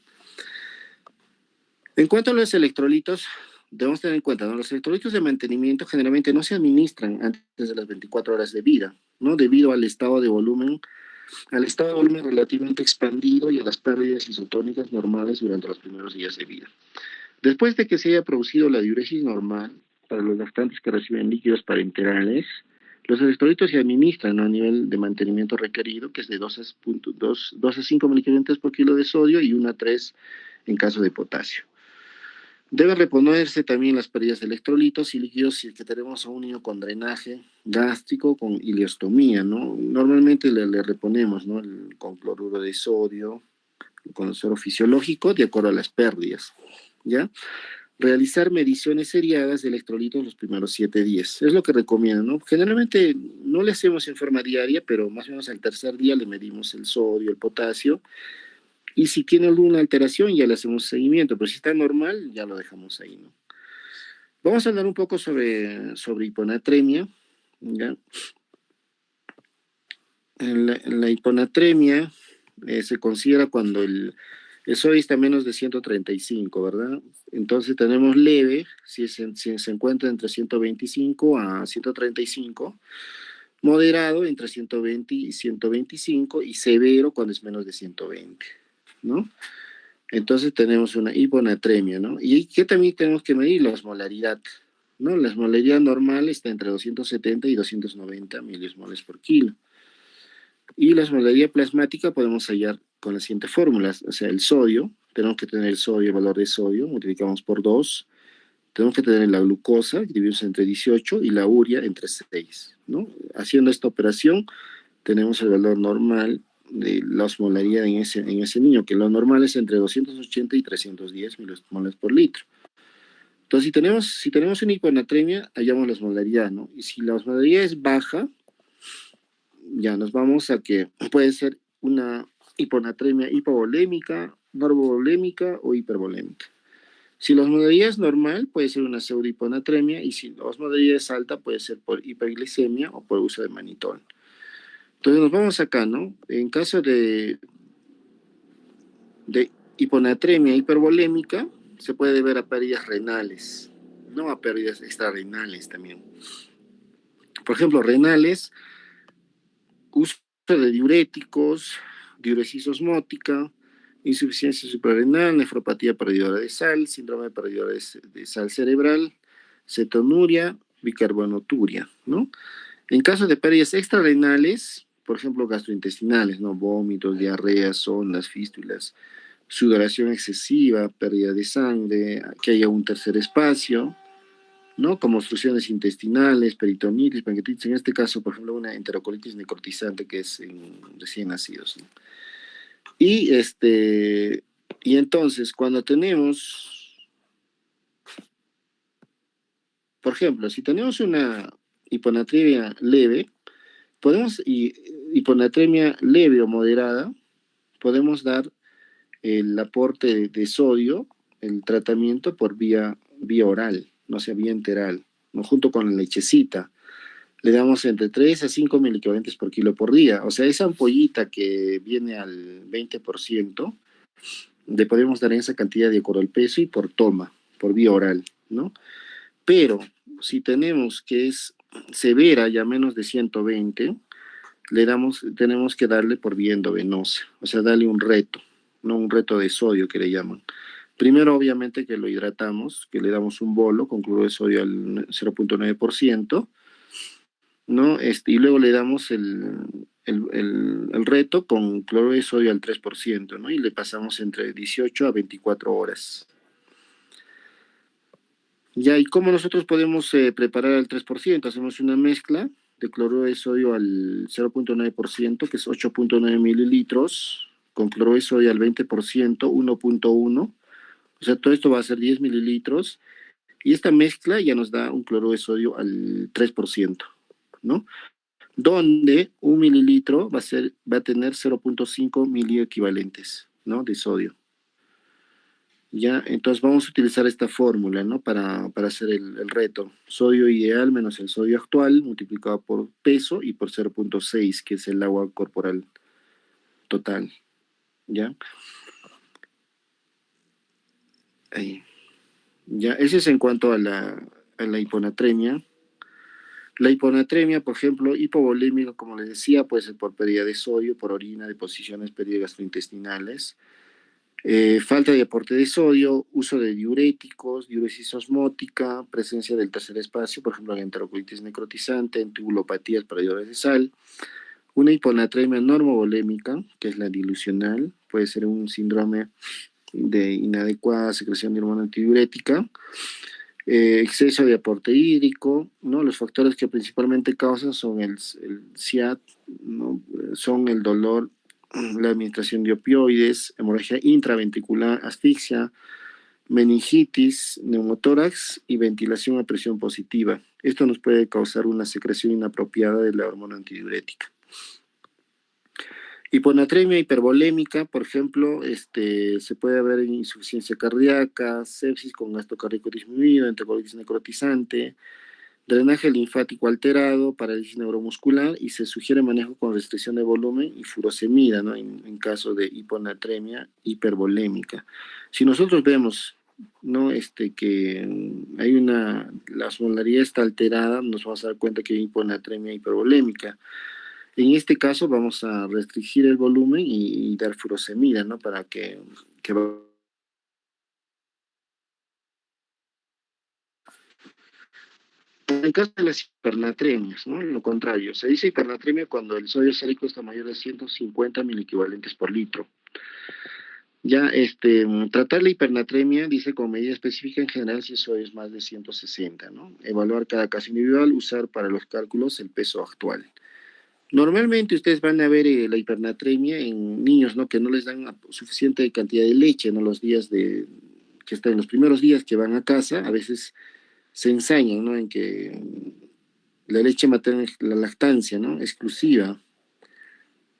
En cuanto a los electrolitos, debemos tener en cuenta, ¿no? Los electrolitos de mantenimiento generalmente no se administran antes de las 24 horas de vida, ¿no? Debido al estado de volumen relativamente expandido y a las pérdidas isotónicas normales durante los primeros días de vida. Después de que se haya producido la diuresis normal para los lactantes que reciben líquidos parenterales, los electrolitos se administran a nivel de mantenimiento requerido, que es de 2 a 5 miligramos por kilo de sodio y 1 a 3 en caso de potasio. Debe reponerse también las pérdidas de electrolitos y líquidos si es que tenemos a un niño con drenaje gástrico, con ileostomía, ¿no? Normalmente le reponemos, ¿no? Con cloruro de sodio, con suero fisiológico, de acuerdo a las pérdidas, ¿ya? Realizar mediciones seriadas de electrolitos los primeros 7 días. Es lo que recomiendo, ¿no? Generalmente no le hacemos en forma diaria, pero más o menos al tercer día le medimos el sodio, el potasio, y si tiene alguna alteración ya le hacemos seguimiento, pero si está normal ya lo dejamos ahí, ¿no? Vamos a hablar un poco sobre hiponatremia, ¿ya? En la hiponatremia se considera cuando el sodio está menos de 135, ¿verdad? Entonces tenemos leve, si se encuentra entre 125 a 135, moderado entre 120 y 125 y severo cuando es menos de 120, ¿no? Entonces tenemos una hiponatremia, ¿no? Y que también tenemos que medir la osmolaridad, ¿no? La osmolaridad normal está entre 270 y 290 miliosmoles por kilo. Y la osmolaridad plasmática podemos hallar con las siguientes fórmulas, o sea, el sodio, tenemos que tener el sodio, el valor de sodio, multiplicamos por 2, tenemos que tener la glucosa, dividimos entre 18, y la urea entre 6, ¿no? Haciendo esta operación, tenemos el valor normal de la osmolaridad en ese niño, que lo normal es entre 280 y 310 milimoles por litro. Entonces, si tenemos una hiponatremia, hallamos la osmolaridad, ¿no? Y si la osmolaridad es baja, ya nos vamos a que puede ser una hiponatremia hipovolémica, normovolémica o hipervolémica. Si la osmolaridad es normal, puede ser una pseudohiponatremia, y si la osmolaridad es alta, puede ser por hiperglicemia o por uso de manitol. Entonces nos vamos acá, ¿no? En caso de hiponatremia hipervolémica, se puede deber a pérdidas renales, no a pérdidas extrarrenales también. Por ejemplo, renales, uso de diuréticos, diuresis osmótica, insuficiencia suprarrenal, nefropatía perdidora de sal, síndrome de perdidora de sal cerebral, cetonuria, bicarbonoturia, ¿no? En caso de pérdidas extrarrenales, por ejemplo, gastrointestinales, ¿no? Vómitos, diarreas, sondas, fístulas, sudoración excesiva, pérdida de sangre, que haya un tercer espacio, ¿no? Como obstrucciones intestinales, peritonitis, pancreatitis, en este caso, por ejemplo, una enterocolitis necrotizante que es en recién nacidos, ¿no? Y entonces, cuando tenemos, por ejemplo, si tenemos una hiponatremia leve, hiponatremia leve o moderada, podemos dar el aporte de sodio, el tratamiento por vía oral, no sea vía enteral, ¿no? Junto con la lechecita. Le damos entre 3 a 5 miligramos por kilo por día. O sea, esa ampollita que viene al 20%, le podemos dar en esa cantidad de acuerdo al peso y por toma, por vía oral, ¿no? Pero si tenemos que es severa, ya menos de 120, tenemos que darle por vía endovenosa, o sea, darle un reto, no un reto de sodio que le llaman. Primero, obviamente, que lo hidratamos, que le damos un bolo con cloruro de sodio al 0.9%, ¿no? Y luego le damos el reto con cloruro de sodio al 3%, ¿no? Y le pasamos entre 18 a 24 horas. Ya, ¿y cómo nosotros podemos preparar al 3%? Hacemos una mezcla de cloruro de sodio al 0,9%, que es 8,9 mililitros, con cloruro de sodio al 20%, 1,1. O sea, todo esto va a ser 10 mililitros. Y esta mezcla ya nos da un cloruro de sodio al 3%, ¿no? Donde un mililitro va a tener 0,5 miliequivalentes, ¿no? De sodio. Ya, entonces vamos a utilizar esta fórmula, ¿no? Para hacer el reto. Sodio ideal menos el sodio actual multiplicado por peso y por 0,6, que es el agua corporal total. ¿Ya? Ahí. Ya, ese es en cuanto a la hiponatremia. La hiponatremia, por ejemplo, hipovolémica, como les decía, puede ser por pérdida de sodio, por orina, deposiciones gastrointestinales. Falta de aporte de sodio, uso de diuréticos, diuresis osmótica, presencia del tercer espacio, por ejemplo, la enterocolitis necrotizante, enteropatías para iones de sal, una hiponatremia normovolémica, que es la dilucional, puede ser un síndrome de inadecuada secreción de hormona antidiurética, exceso de aporte hídrico, ¿no? Los factores que principalmente causan son el SIAD, ¿no? Son el dolor, la administración de opioides, hemorragia intraventricular, asfixia, meningitis, neumotórax y ventilación a presión positiva. Esto nos puede causar una secreción inapropiada de la hormona antidiurética. Hiponatremia hipervolémica, por ejemplo, se puede haber insuficiencia cardíaca, sepsis con gasto cardíaco disminuido, enterocolitis necrotizante, drenaje linfático alterado, parálisis neuromuscular y se sugiere manejo con restricción de volumen y furosemida, ¿no? En caso de hiponatremia hipervolémica. Si nosotros vemos, ¿no? Que hay la osmolaridad está alterada, nos vamos a dar cuenta que hay hiponatremia hipervolémica. En este caso vamos a restringir el volumen y dar furosemida, ¿no? Para que en el caso de las hipernatremias, ¿no? Lo contrario, se dice hipernatremia cuando el sodio sérico está mayor de 150 miliequivalentes por litro. Ya, tratar la hipernatremia, dice como medida específica en general si el sodio es más de 160, ¿no? Evaluar cada caso individual, usar para los cálculos el peso actual. Normalmente ustedes van a ver la hipernatremia en niños, ¿no? Que no les dan suficiente cantidad de leche, ¿no? Los días que están en los primeros días que van a casa, a veces se ensañan, ¿no? En que la leche materna es la lactancia, ¿no? Exclusiva.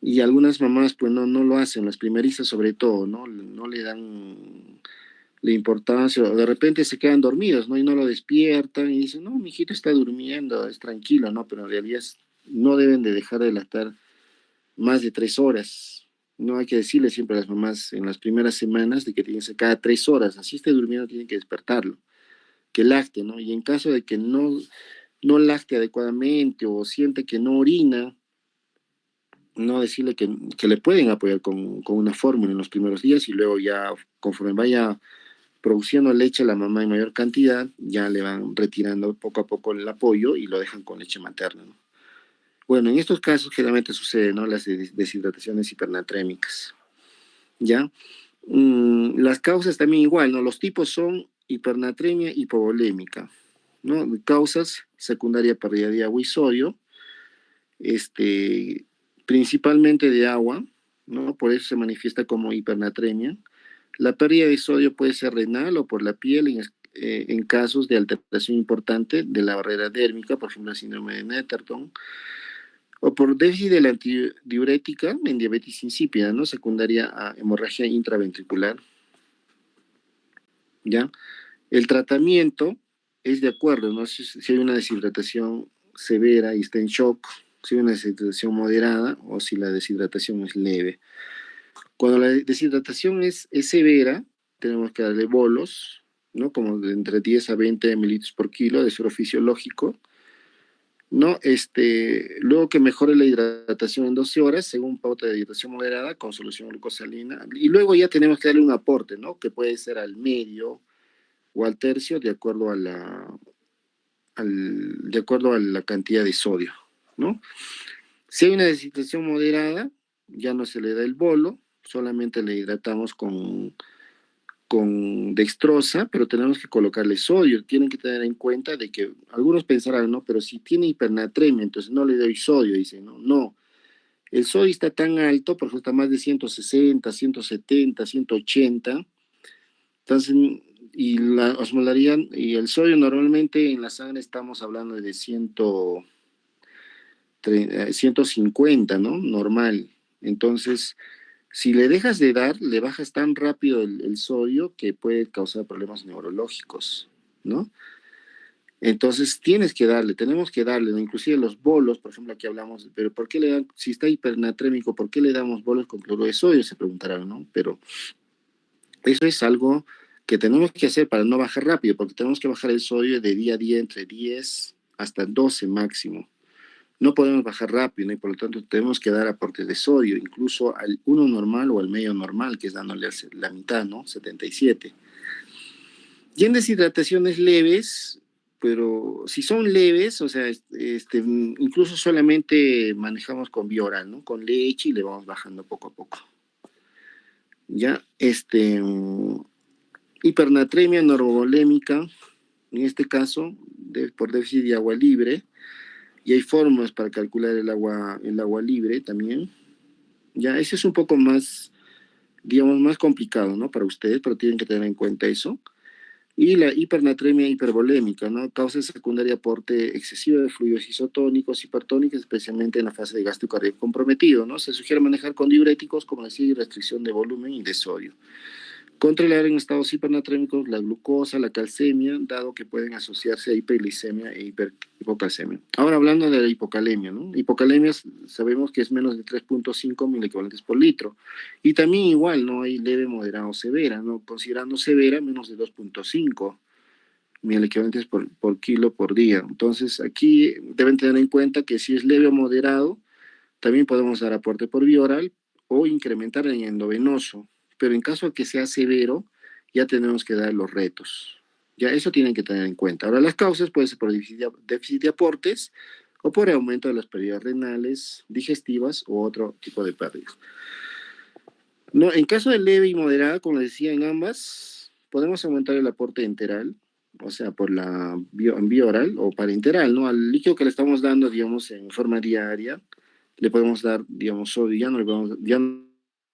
Y algunas mamás, pues, no lo hacen, las primerizas sobre todo, ¿no? No le dan la importancia, o de repente se quedan dormidos, ¿no? Y no lo despiertan y dicen, no, mi hijito está durmiendo, es tranquilo, ¿no? Pero en realidad no deben de dejar de lactar más de 3 horas. No hay que decirle siempre a las mamás en las primeras semanas de que tienen que ser cada 3 horas, así esté durmiendo, tienen que despertarlo, que lacte, ¿no? Y en caso de que no lacte adecuadamente o siente que no orina, no decirle que le pueden apoyar con una fórmula en los primeros días y luego ya conforme vaya produciendo leche la mamá en mayor cantidad, ya le van retirando poco a poco el apoyo y lo dejan con leche materna, ¿no? Bueno, en estos casos generalmente sucede, ¿no? Las deshidrataciones hipernatrémicas, ¿ya? Las causas también igual, ¿no? Los tipos son hipernatremia hipovolémica, ¿no? Causas, secundaria pérdida de agua y sodio, este, principalmente de agua, ¿no? Por eso se manifiesta como hipernatremia. La pérdida de sodio puede ser renal o por la piel en casos de alteración importante de la barrera dérmica, por ejemplo, el síndrome de Netherton, o por déficit de la antidiurética en diabetes insípida, ¿no? Secundaria a hemorragia intraventricular, ¿ya? El tratamiento es de acuerdo, ¿no? Si hay una deshidratación severa y está en shock, si hay una deshidratación moderada o si la deshidratación es leve. Cuando la deshidratación es severa, tenemos que darle bolos, ¿no? Como de entre 10 a 20 mililitros por kilo de suero fisiológico, ¿no? Luego que mejore la hidratación en 12 horas, según pauta de hidratación moderada, con solución glucosalina. Y luego ya tenemos que darle un aporte, ¿no? Que puede ser al medio o al tercio, de acuerdo a de acuerdo a la cantidad de sodio, ¿no? Si hay una deshidratación moderada, ya no se le da el bolo, solamente le hidratamos con dextrosa, pero tenemos que colocarle sodio. Tienen que tener en cuenta de que algunos pensarán, ¿no? Pero si tiene hipernatremia, entonces no le doy sodio, dicen, ¿no? No, el sodio está tan alto, por ejemplo, está más de 160, 170, 180, entonces, y la osmolaridad y el sodio normalmente en la sangre estamos hablando de 150, ¿no? Normal. Entonces, si le dejas de dar, le bajas tan rápido el sodio que puede causar problemas neurológicos, ¿no? Entonces tienes que darle, tenemos que darle, ¿no? Inclusive los bolos, por ejemplo, aquí hablamos, pero ¿por qué le dan, si está hipernatrémico, ¿por qué le damos bolos con cloruro de sodio? Se preguntarán, ¿no? Pero eso es algo que tenemos que hacer para no bajar rápido, porque tenemos que bajar el sodio de día a día entre 10 hasta 12 máximo. No podemos bajar rápido, ¿no? Y por lo tanto tenemos que dar aportes de sodio, incluso al uno normal o al medio normal, que es dándole la mitad, ¿no? 77. Y en deshidrataciones leves, pero si son leves, o sea, incluso solamente manejamos con vía oral, ¿no? Con leche y le vamos bajando poco a poco. Ya, hipernatremia normovolémica, en este caso, por déficit de agua libre, y hay fórmulas para calcular el agua libre también. Ya, ese es un poco más, digamos, más complicado, ¿no? Para ustedes, pero tienen que tener en cuenta eso. Y la hipernatremia hipervolémica, ¿no? Causa secundaria aporte excesivo de fluidos isotónicos, hipertónicos, especialmente en la fase de gasto cardíaco comprometido, ¿no? Se sugiere manejar con diuréticos, como decía, y restricción de volumen y de sodio. Controlar en estados hipernatrémicos la glucosa, la calcemia, dado que pueden asociarse a hiperglicemia e hipocalcemia. Ahora hablando de la hipocalemia, ¿no? Hipocalemia sabemos que es menos de 3.5 equivalentes por litro. Y también igual, ¿no? Hay leve, moderada o severa, ¿no? Considerando severa, menos de 2.5 equivalentes por kilo por día. Entonces, aquí deben tener en cuenta que si es leve o moderado, también podemos dar aporte por vía oral o incrementar en endovenoso, pero en caso de que sea severo, ya tenemos que dar los retos. Ya eso tienen que tener en cuenta. Ahora, las causas pueden ser por déficit de aportes o por aumento de las pérdidas renales, digestivas o otro tipo de pérdidas. No, en caso de leve y moderada, como les decía en ambas, podemos aumentar el aporte enteral, o sea, por en vía oral o parenteral, ¿no? Al líquido que le estamos dando, digamos, en forma diaria, le podemos dar, digamos, sodio, ya no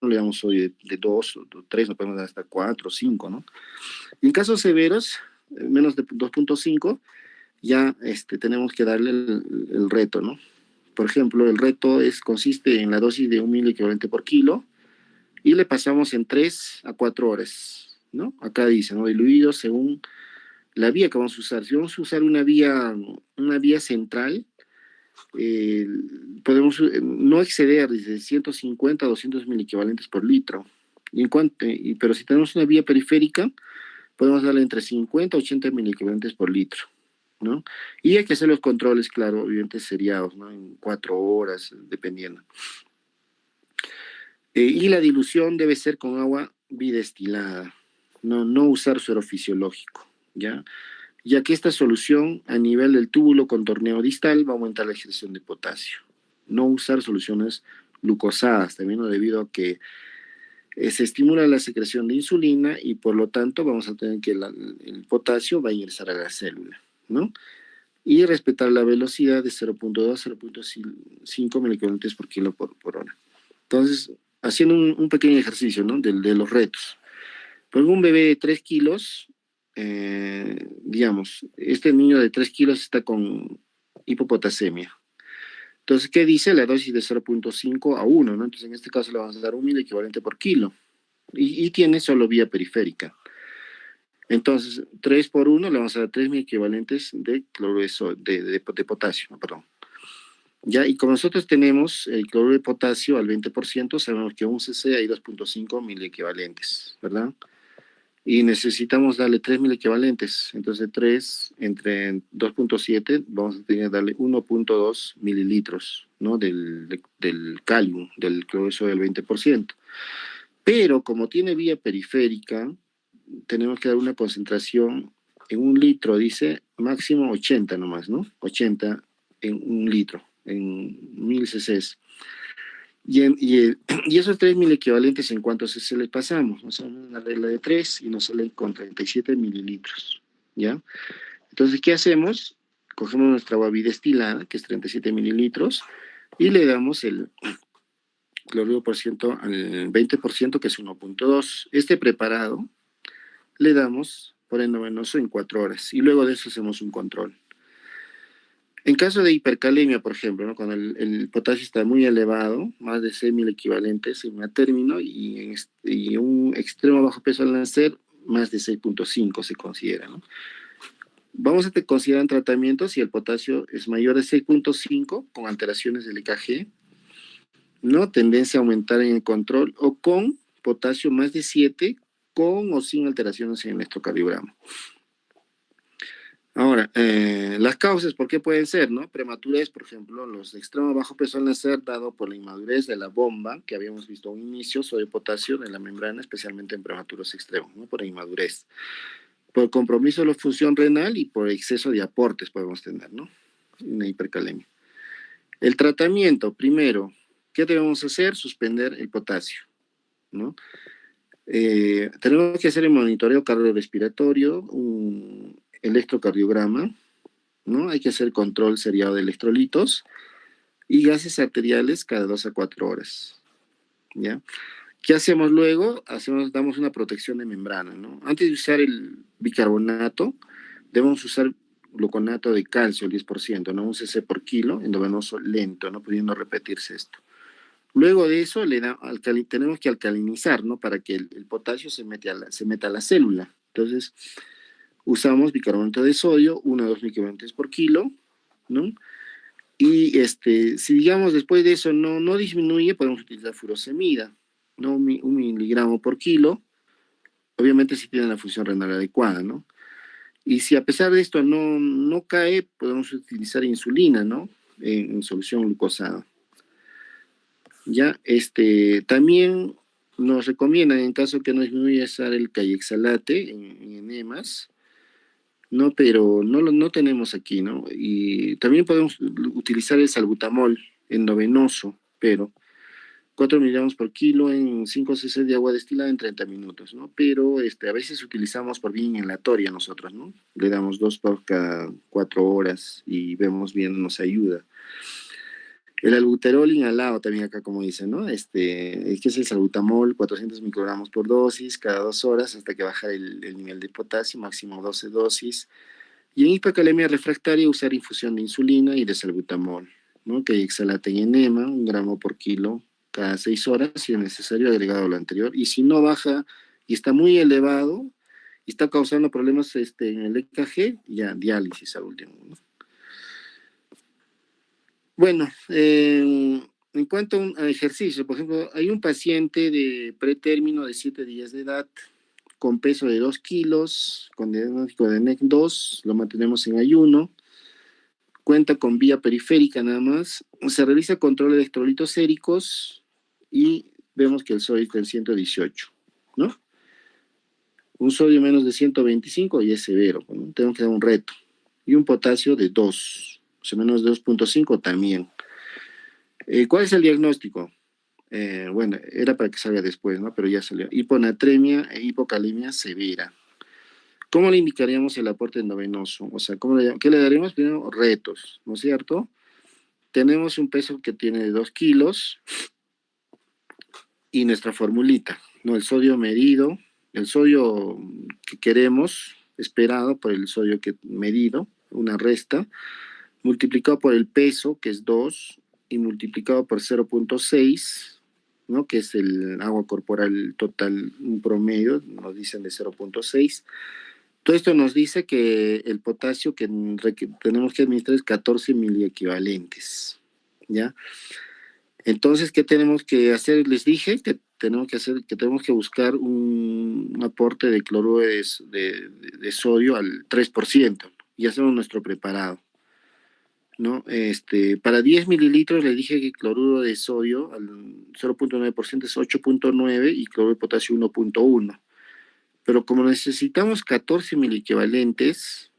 le damos sodio de 2 o 3, no podemos dar hasta 4 o 5, ¿no? Y en casos severos, menos de 2.5, ya tenemos que darle el reto, ¿no? Por ejemplo, el reto consiste en la dosis de 1 equivalente por kilo y le pasamos en 3 a 4 horas, ¿no? Acá dice, ¿no? Diluido según la vía que vamos a usar. Si vamos a usar una vía central, eh, podemos no exceder desde 150 a 200 equivalentes por litro. Pero si tenemos una vía periférica, podemos darle entre 50 a 80 equivalentes por litro, ¿no? Y hay que hacer los controles, claro, obviamente seriados, ¿no? En 4 horas, dependiendo. Y la dilución debe ser con agua bidestilada, no usar suero fisiológico, ¿ya? Ya que esta solución a nivel del túbulo contorneo distal va a aumentar la excreción de potasio. No usar soluciones glucosadas, también ¿no? Debido a que se estimula la secreción de insulina y por lo tanto vamos a tener que el potasio va a ingresar a la célula, ¿no? Y respetar la velocidad de 0.2 a 0.5 miliquilometros por kilo por hora. Entonces, haciendo un pequeño ejercicio, ¿no? De los retos. Por un bebé de 3 kilos, digamos, este niño de 3 kilos está con hipopotasemia. Entonces, ¿qué dice? La dosis de 0.5 a 1, ¿no? Entonces, en este caso le vamos a dar 1 equivalente por kilo. Y tiene solo vía periférica. Entonces, 3 por 1 le vamos a dar 3.000 equivalentes de cloruro de potasio, ¿no? Perdón. Ya, y como nosotros tenemos el cloruro de potasio al 20%, sabemos que un cc hay 2.5 mil equivalentes, ¿verdad? Y necesitamos darle 3.000 equivalentes. Entonces 3 entre 2.7 vamos a tener que darle 1.2 mililitros, ¿no? Del calium, del cloruro del 20%. Pero como tiene vía periférica, tenemos que dar una concentración en 1 litro, dice máximo 80 nomás, ¿no? 80 en 1 litro. en 1000 cc's. Y esos 3000 equivalentes, ¿en cuántos cc les pasamos? Nos sale una regla de 3 y nos sale con 37 mililitros, ¿ya? Entonces, ¿qué hacemos? Cogemos nuestra agua bidestilada, que es 37 mililitros, y le damos el cloruro por ciento al 20%, que es 1.2. Este preparado le damos por endovenoso en 4 horas, y luego de eso hacemos un control. En caso de hipercalemia, por ejemplo, ¿no? Cuando el potasio está muy elevado, más de 6.000 equivalentes en un término, y un extremo bajo peso al nacer, más de 6.5 se considera, ¿no? Vamos a considerar en tratamiento si el potasio es mayor de 6.5 con alteraciones del EKG, ¿no? Tendencia a aumentar en el control, o con potasio más de 7 con o sin alteraciones en el electrocardiograma. Ahora, las causas, ¿por qué pueden ser, no? Prematurez, por ejemplo, los de extremo bajo peso al nacer, dado por la inmadurez de la bomba, que habíamos visto a un inicio, sodio potasio de la membrana, especialmente en prematuros extremos, ¿no? Por inmadurez. Por compromiso de la función renal y por exceso de aportes podemos tener, ¿no? Una hipercalemia. El tratamiento, primero, ¿qué debemos hacer? Suspender el potasio, ¿no? Tenemos que hacer el monitoreo cardiorrespiratorio, un electrocardiograma, ¿no? Hay que hacer control seriado de electrolitos y gases arteriales cada 2 a 4 horas, ¿ya? ¿Qué hacemos luego? Damos una protección de membrana, ¿no? Antes de usar el bicarbonato, debemos usar gluconato de calcio, el 10%, ¿no? Un cc por kilo, endovenoso lento, ¿no? Pudiendo repetirse esto. Luego de eso, tenemos que alcalinizar, ¿no? Para que el potasio se meta a la célula. Entonces, usamos bicarbonato de sodio, 1 a 2 micromoles por kilo, ¿no? Y si digamos después de eso no disminuye, podemos utilizar furosemida, ¿no? 1 miligramo por kilo, obviamente si tiene la función renal adecuada, ¿no? Y si a pesar de esto no cae, podemos utilizar insulina, ¿no? En solución glucosada. Ya, también nos recomiendan, en caso que no disminuya, usar el cayexalate en enemas, ¿no? Pero no tenemos aquí, ¿no? Y también podemos utilizar el salbutamol endovenoso, pero 4 miligramos por kilo en 5 cc de agua destilada en 30 minutos, ¿no? Pero a veces utilizamos por vía inhalatoria nosotros, ¿no? Le damos 2 por cada 4 horas y vemos bien, nos ayuda. El albuterol inhalado también acá, como dicen, ¿no? Que es el salbutamol, 400 microgramos por dosis, cada 2 horas hasta que baja el nivel de potasio, máximo 12 dosis. Y en hipercalemia refractaria, usar infusión de insulina y de salbutamol, ¿no? Que exhalate en enema, 1 gramo por kilo cada 6 horas, si es necesario, agregado a lo anterior. Y si no baja y está muy elevado y está causando problemas en el EKG, ya diálisis al último, ¿no? Bueno, en cuanto a ejercicio, por ejemplo, hay un paciente de pretérmino de 7 días de edad con peso de 2 kilos, con diagnóstico de NEC2, lo mantenemos en ayuno, cuenta con vía periférica nada más, se revisa control de electrolitos séricos y vemos que el sodio está en 118, ¿no? Un sodio menos de 125 y es severo, ¿no? Tenemos que dar un reto. Y un potasio de 2, o sea, menos de 2.5 también. ¿Cuál es el diagnóstico? Bueno, era para que salga después, ¿no? Pero ya salió. Hiponatremia e hipocalemia severa. ¿Cómo le indicaríamos el aporte endovenoso? O sea, ¿qué le daremos? Primero, retos, ¿no es cierto? Tenemos un peso que tiene 2 kilos y nuestra formulita, ¿no? El sodio medido, el sodio que queremos, esperado por el sodio medido, una resta, multiplicado por el peso, que es 2, y multiplicado por 0.6, ¿no? Que es el agua corporal total, un promedio, nos dicen de 0.6. Todo esto nos dice que el potasio que tenemos que administrar es 14 miliequivalentes, ¿ya? Entonces, ¿qué tenemos que hacer? Les dije que tenemos que buscar un aporte de cloruro de sodio al 3% y hacemos nuestro preparado, ¿no? Para 10 mililitros le dije que cloruro de sodio al 0.9% es 8.9 y cloruro de potasio 1.1. Pero como necesitamos 14 miliequivalentes,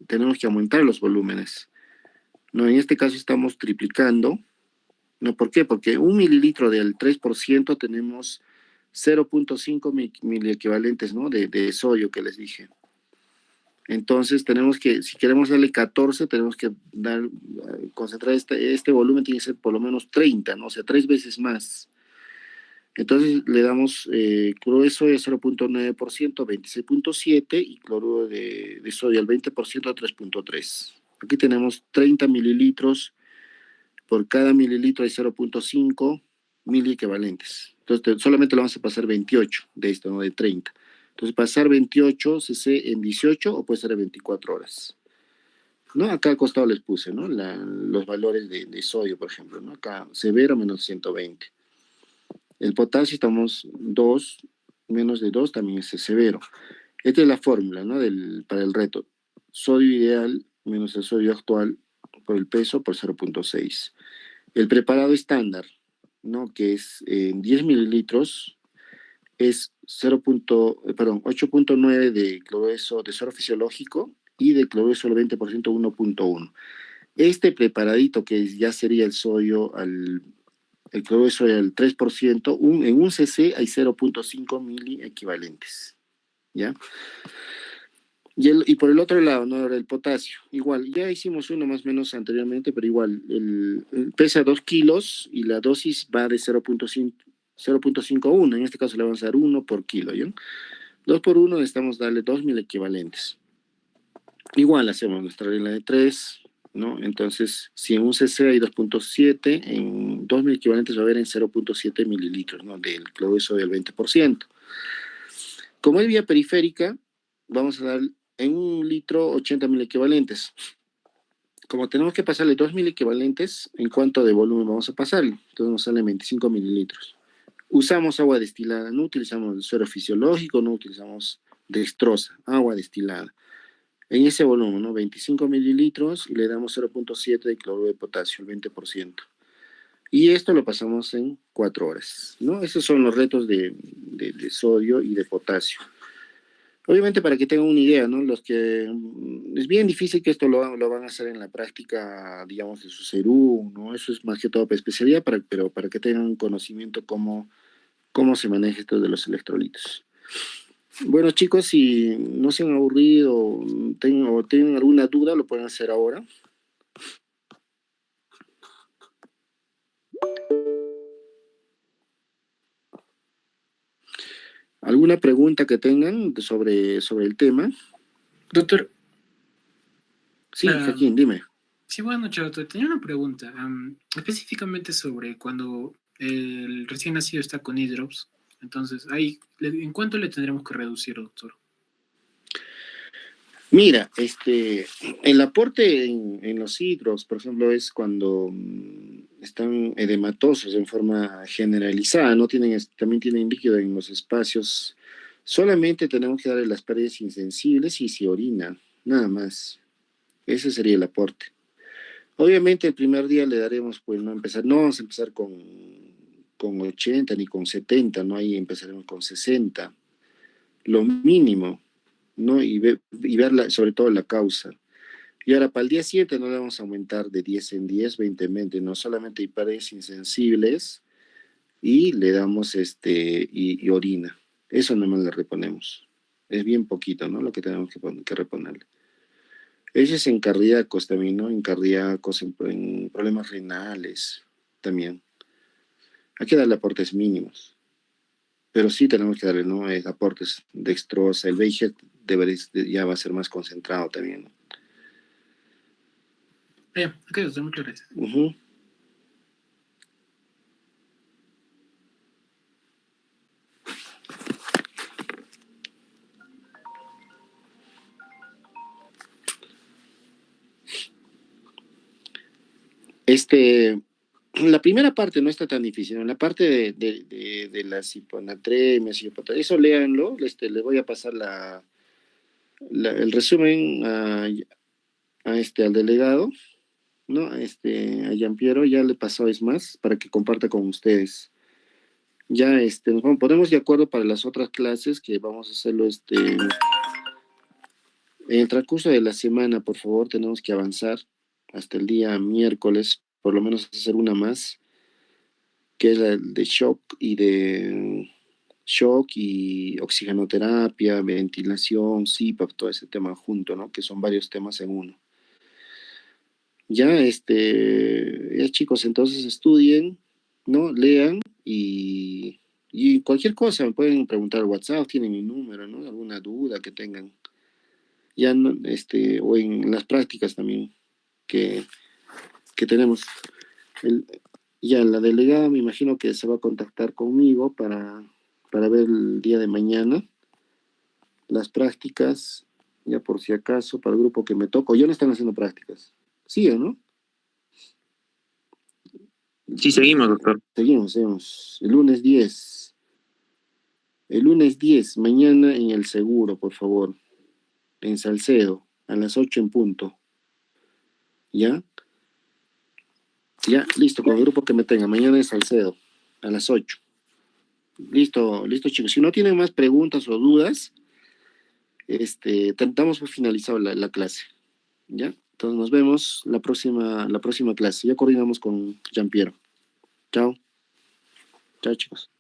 tenemos que aumentar los volúmenes. ¿no? En este caso estamos triplicando, ¿no? ¿Por qué? Porque 1 mililitro del 3% tenemos 0,5 miliequivalentes, ¿no? De sodio que les dije. Entonces tenemos que, si queremos darle 14, tenemos que concentrar este volumen, tiene que ser por lo menos 30, ¿no? O sea, 3 veces más. Entonces le damos cloruro de sodio 0,9%, 26,7, y cloruro de sodio al 20%, 3,3. Aquí tenemos 30 mililitros, por cada mililitro hay 0,5 mili equivalentes. Entonces solamente lo vamos a pasar 28 de esto, no de 30. Entonces pasar 28 cc en 18 o puede ser en 24 horas. ¿No? Acá al costado les puse, ¿no? Los valores de sodio, por ejemplo, ¿no? Acá severo menos 120. El potasio estamos 2, menos de 2 también es severo. Esta es la fórmula, ¿no? Para el reto. Sodio ideal menos el sodio actual por el peso por 0,6. El preparado estándar, ¿no? Que es 10 mililitros, es 8,9 de cloruro de suero fisiológico y de cloruro solvente por ciento 1,1. Este preparadito que ya sería el sodio el cloruro de sodio al 3%, en un cc hay 0,5 mili equivalentes, ¿ya? Y por el otro lado, ¿no? El potasio, igual, ya hicimos uno más o menos anteriormente, pero igual, pesa 2 kilos y la dosis va de 0,51, en este caso le vamos a dar 1 por kilo, ¿ya? 2 por 1 necesitamos darle 2.000 equivalentes. Igual hacemos nuestra regla de 3, ¿no? Entonces, si en un cc hay 2,7, en 2.000 equivalentes va a haber en 0,7 mililitros, ¿no? Del cloruro del 20%. Como es vía periférica, vamos a dar en 1 litro 80.000 equivalentes. Como tenemos que pasarle 2.000 equivalentes, ¿en cuánto de volumen vamos a pasarle? Entonces nos salen 25 mililitros. Usamos agua destilada, no utilizamos suero fisiológico, no utilizamos dextrosa, agua destilada. En ese volumen, ¿no? 25 mililitros y le damos 0,7 de cloruro de potasio, el 20%. Y esto lo pasamos en 4 horas, ¿no? Esos son los retos de sodio y de potasio. Obviamente para que tengan una idea, ¿no? Es bien difícil que esto lo van a hacer en la práctica, digamos, de su CERU, ¿no? Eso es más que todo para especialidad, pero para que tengan un conocimiento cómo se maneja esto de los electrolitos. Bueno, chicos, si no se han aburrido o tienen alguna duda, lo pueden hacer ahora. ¿Alguna pregunta que tengan sobre el tema? Doctor. Sí, Joaquín, dime. Sí, bueno, doctor, tenía una pregunta, específicamente sobre cuando el recién nacido está con hidrops. Entonces, ¿en cuánto le tendremos que reducir, doctor? Mira, el aporte en los hidros, por ejemplo, es cuando están edematosos en forma generalizada, no tienen, también tienen líquido en los espacios. Solamente tenemos que darle las paredes insensibles y si orina, nada más. Ese sería el aporte. Obviamente el primer día le daremos, pues no vamos a empezar con 80 ni con 70, ¿no? Ahí empezaremos con 60, lo mínimo, ¿no? Y ver sobre todo la causa. Y ahora para el día 7 no le vamos a aumentar de 10 en 10, 20 en 20, no solamente hay paredes insensibles y le damos y orina. Eso nomás le reponemos. Es bien poquito, ¿no? Lo que tenemos que reponerle. Ese es en cardíacos también, ¿no? En cardíacos, en problemas renales también. Hay que darle aportes mínimos. Pero sí tenemos que darle, ¿no? Aportes dextrosa. El VIG ya va a ser más concentrado también, ¿no? Ok, doctor, muchas gracias. La primera parte no está tan difícil, ¿no? La parte de las hiponatremias, eso léanlo, les voy a pasar el resumen al delegado, ¿no? A Giampiero ya le pasó, es más, para que comparta con ustedes. Ya nos ponemos de acuerdo para las otras clases que vamos a hacerlo en el transcurso de la semana, por favor, tenemos que avanzar. hasta el día miércoles, por lo menos hacer una más, que es la de shock y oxigenoterapia, ventilación, CPAP, todo ese tema junto, ¿no? Que son varios temas en uno. Ya, ya chicos, entonces estudien, ¿no? Lean y cualquier cosa me pueden preguntar al WhatsApp, tienen mi número, ¿no? Alguna duda que tengan. Ya, o en las prácticas también que, que tenemos. El- ya, la delegada me imagino que se va a contactar conmigo para ver el día de mañana las prácticas, ya por si acaso, para el grupo que me toca. Ya no están haciendo prácticas. Siguen, ¿no? Sí, seguimos, doctor. Seguimos. El lunes 10 mañana en el Seguro, por favor, en Salcedo, a las 8 en punto. ¿Ya? Ya, listo, con el grupo que me tenga. Mañana en Salcedo, a las 8. Listo, listo, chicos. Si no tienen más preguntas o dudas, damos por finalizado la clase. ¿Ya? Entonces nos vemos la próxima clase. Ya coordinamos con Jean-Pierre. Chao. Chao, chicos.